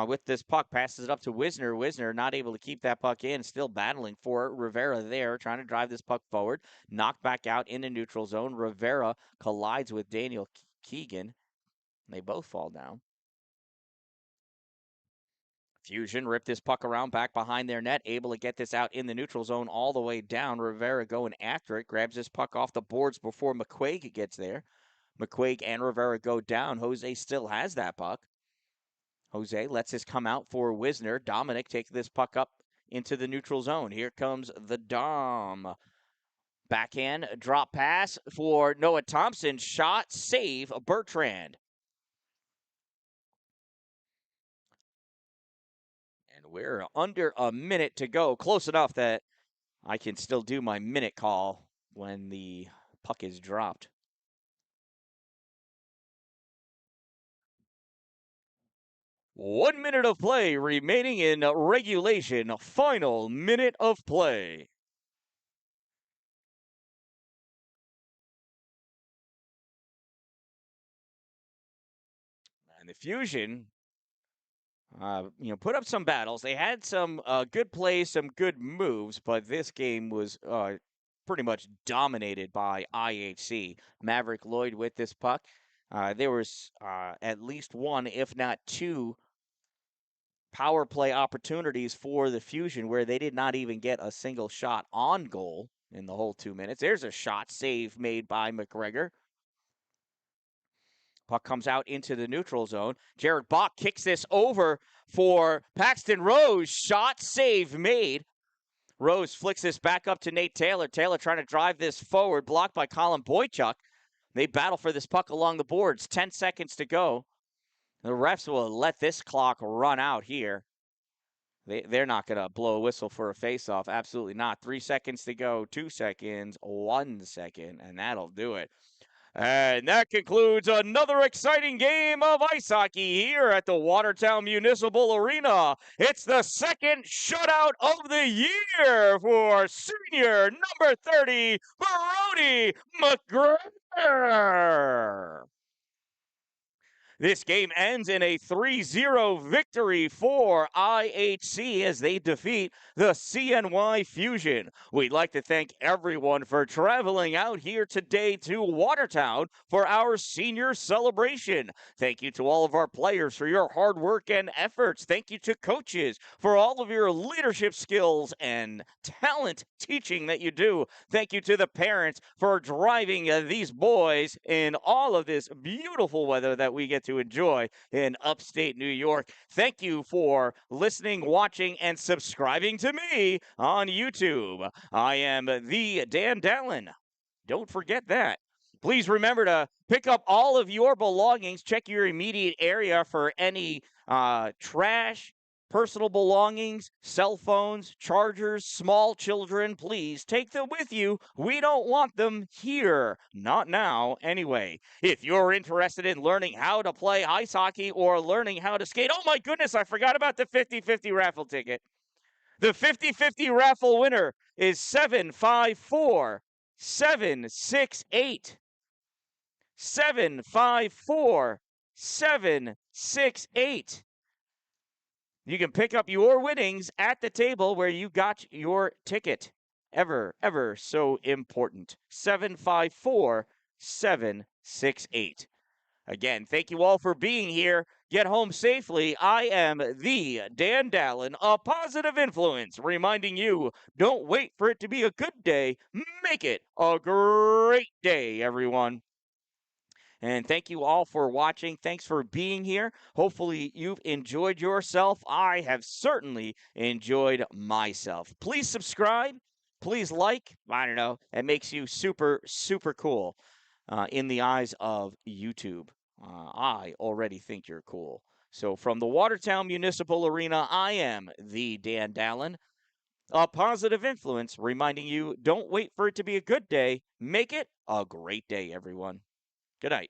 Speaker 2: With this puck, passes it up to Wisner. Wisner not able to keep that puck in, still battling for it. Rivera there, trying to drive this puck forward. Knocked back out in the neutral zone. Rivera collides with Daniel Keegan. They both fall down. Fusion ripped this puck around back behind their net, able to get this out in the neutral zone all the way down. Rivera going after it, grabs this puck off the boards before McQuaig gets there. McQuaig and Rivera go down. Jose still has that puck. Jose lets this come out for Wisner. Dominic takes this puck up into the neutral zone. Here comes the Dom. Backhand drop pass for Noah Thompson. Shot, save, Bertrand. And we're under a minute to go. Close enough that I can still do my minute call when the puck is dropped. One minute of play remaining in regulation. Final minute of play. And the Fusion, put up some battles. They had some good plays, some good moves, but this game was pretty much dominated by IHC. Maverick Lloyd with this puck. There was at least one, if not two, power play opportunities for the Fusion where they did not even get a single shot on goal in the whole 2 minutes. There's a shot save made by McGregor. Puck comes out into the neutral zone. Jared Bach kicks this over for Paxton Rose. Shot save made. Rose flicks this back up to Nate Taylor. Taylor trying to drive this forward, blocked by Colin Boychuk. They battle for this puck along the boards. 10 seconds to go. The refs will let this clock run out here. They're not going to blow a whistle for a faceoff. Absolutely not. 3 seconds to go. 2 seconds. 1 second. And that'll do it. And that concludes another exciting game of ice hockey here at the Watertown Municipal Arena. It's the second shutout of the year for senior number 30, Brody McGregor. This game ends in a 3-0 victory for IHC as they defeat the CNY Fusion. We'd like to thank everyone for traveling out here today to Watertown for our senior celebration. Thank you to all of our players for your hard work and efforts. Thank you to coaches for all of your leadership skills and talent teaching that you do. Thank you to the parents for driving these boys in all of this beautiful weather that we get to enjoy in upstate New York. Thank you for listening, watching, and subscribing to me on YouTube. I am the Dan-Dalin. Don't forget that. Please remember to pick up all of your belongings. Check your immediate area for any trash, personal belongings, cell phones, chargers, small children. Please take them with you. We don't want them here. Not now, anyway. If you're interested in learning how to play ice hockey or learning how to skate, oh my goodness, I forgot about the 50-50 raffle ticket. The 50-50 raffle winner is 754768. 754768. You can pick up your winnings at the table where you got your ticket. Ever so important. 754768. Again, thank you all for being here. Get home safely. I am the Dan-Dalin, a positive influence, reminding you, don't wait for it to be a good day. Make it a great day, everyone. And thank you all for watching. Thanks for being here. Hopefully, you've enjoyed yourself. I have certainly enjoyed myself. Please subscribe. Please like. I don't know. It makes you super, super cool in the eyes of YouTube. I already think you're cool. So, from the Watertown Municipal Arena, I am the Dan-Dalin, a positive influence, reminding you don't wait for it to be a good day. Make it a great day, everyone. Good night.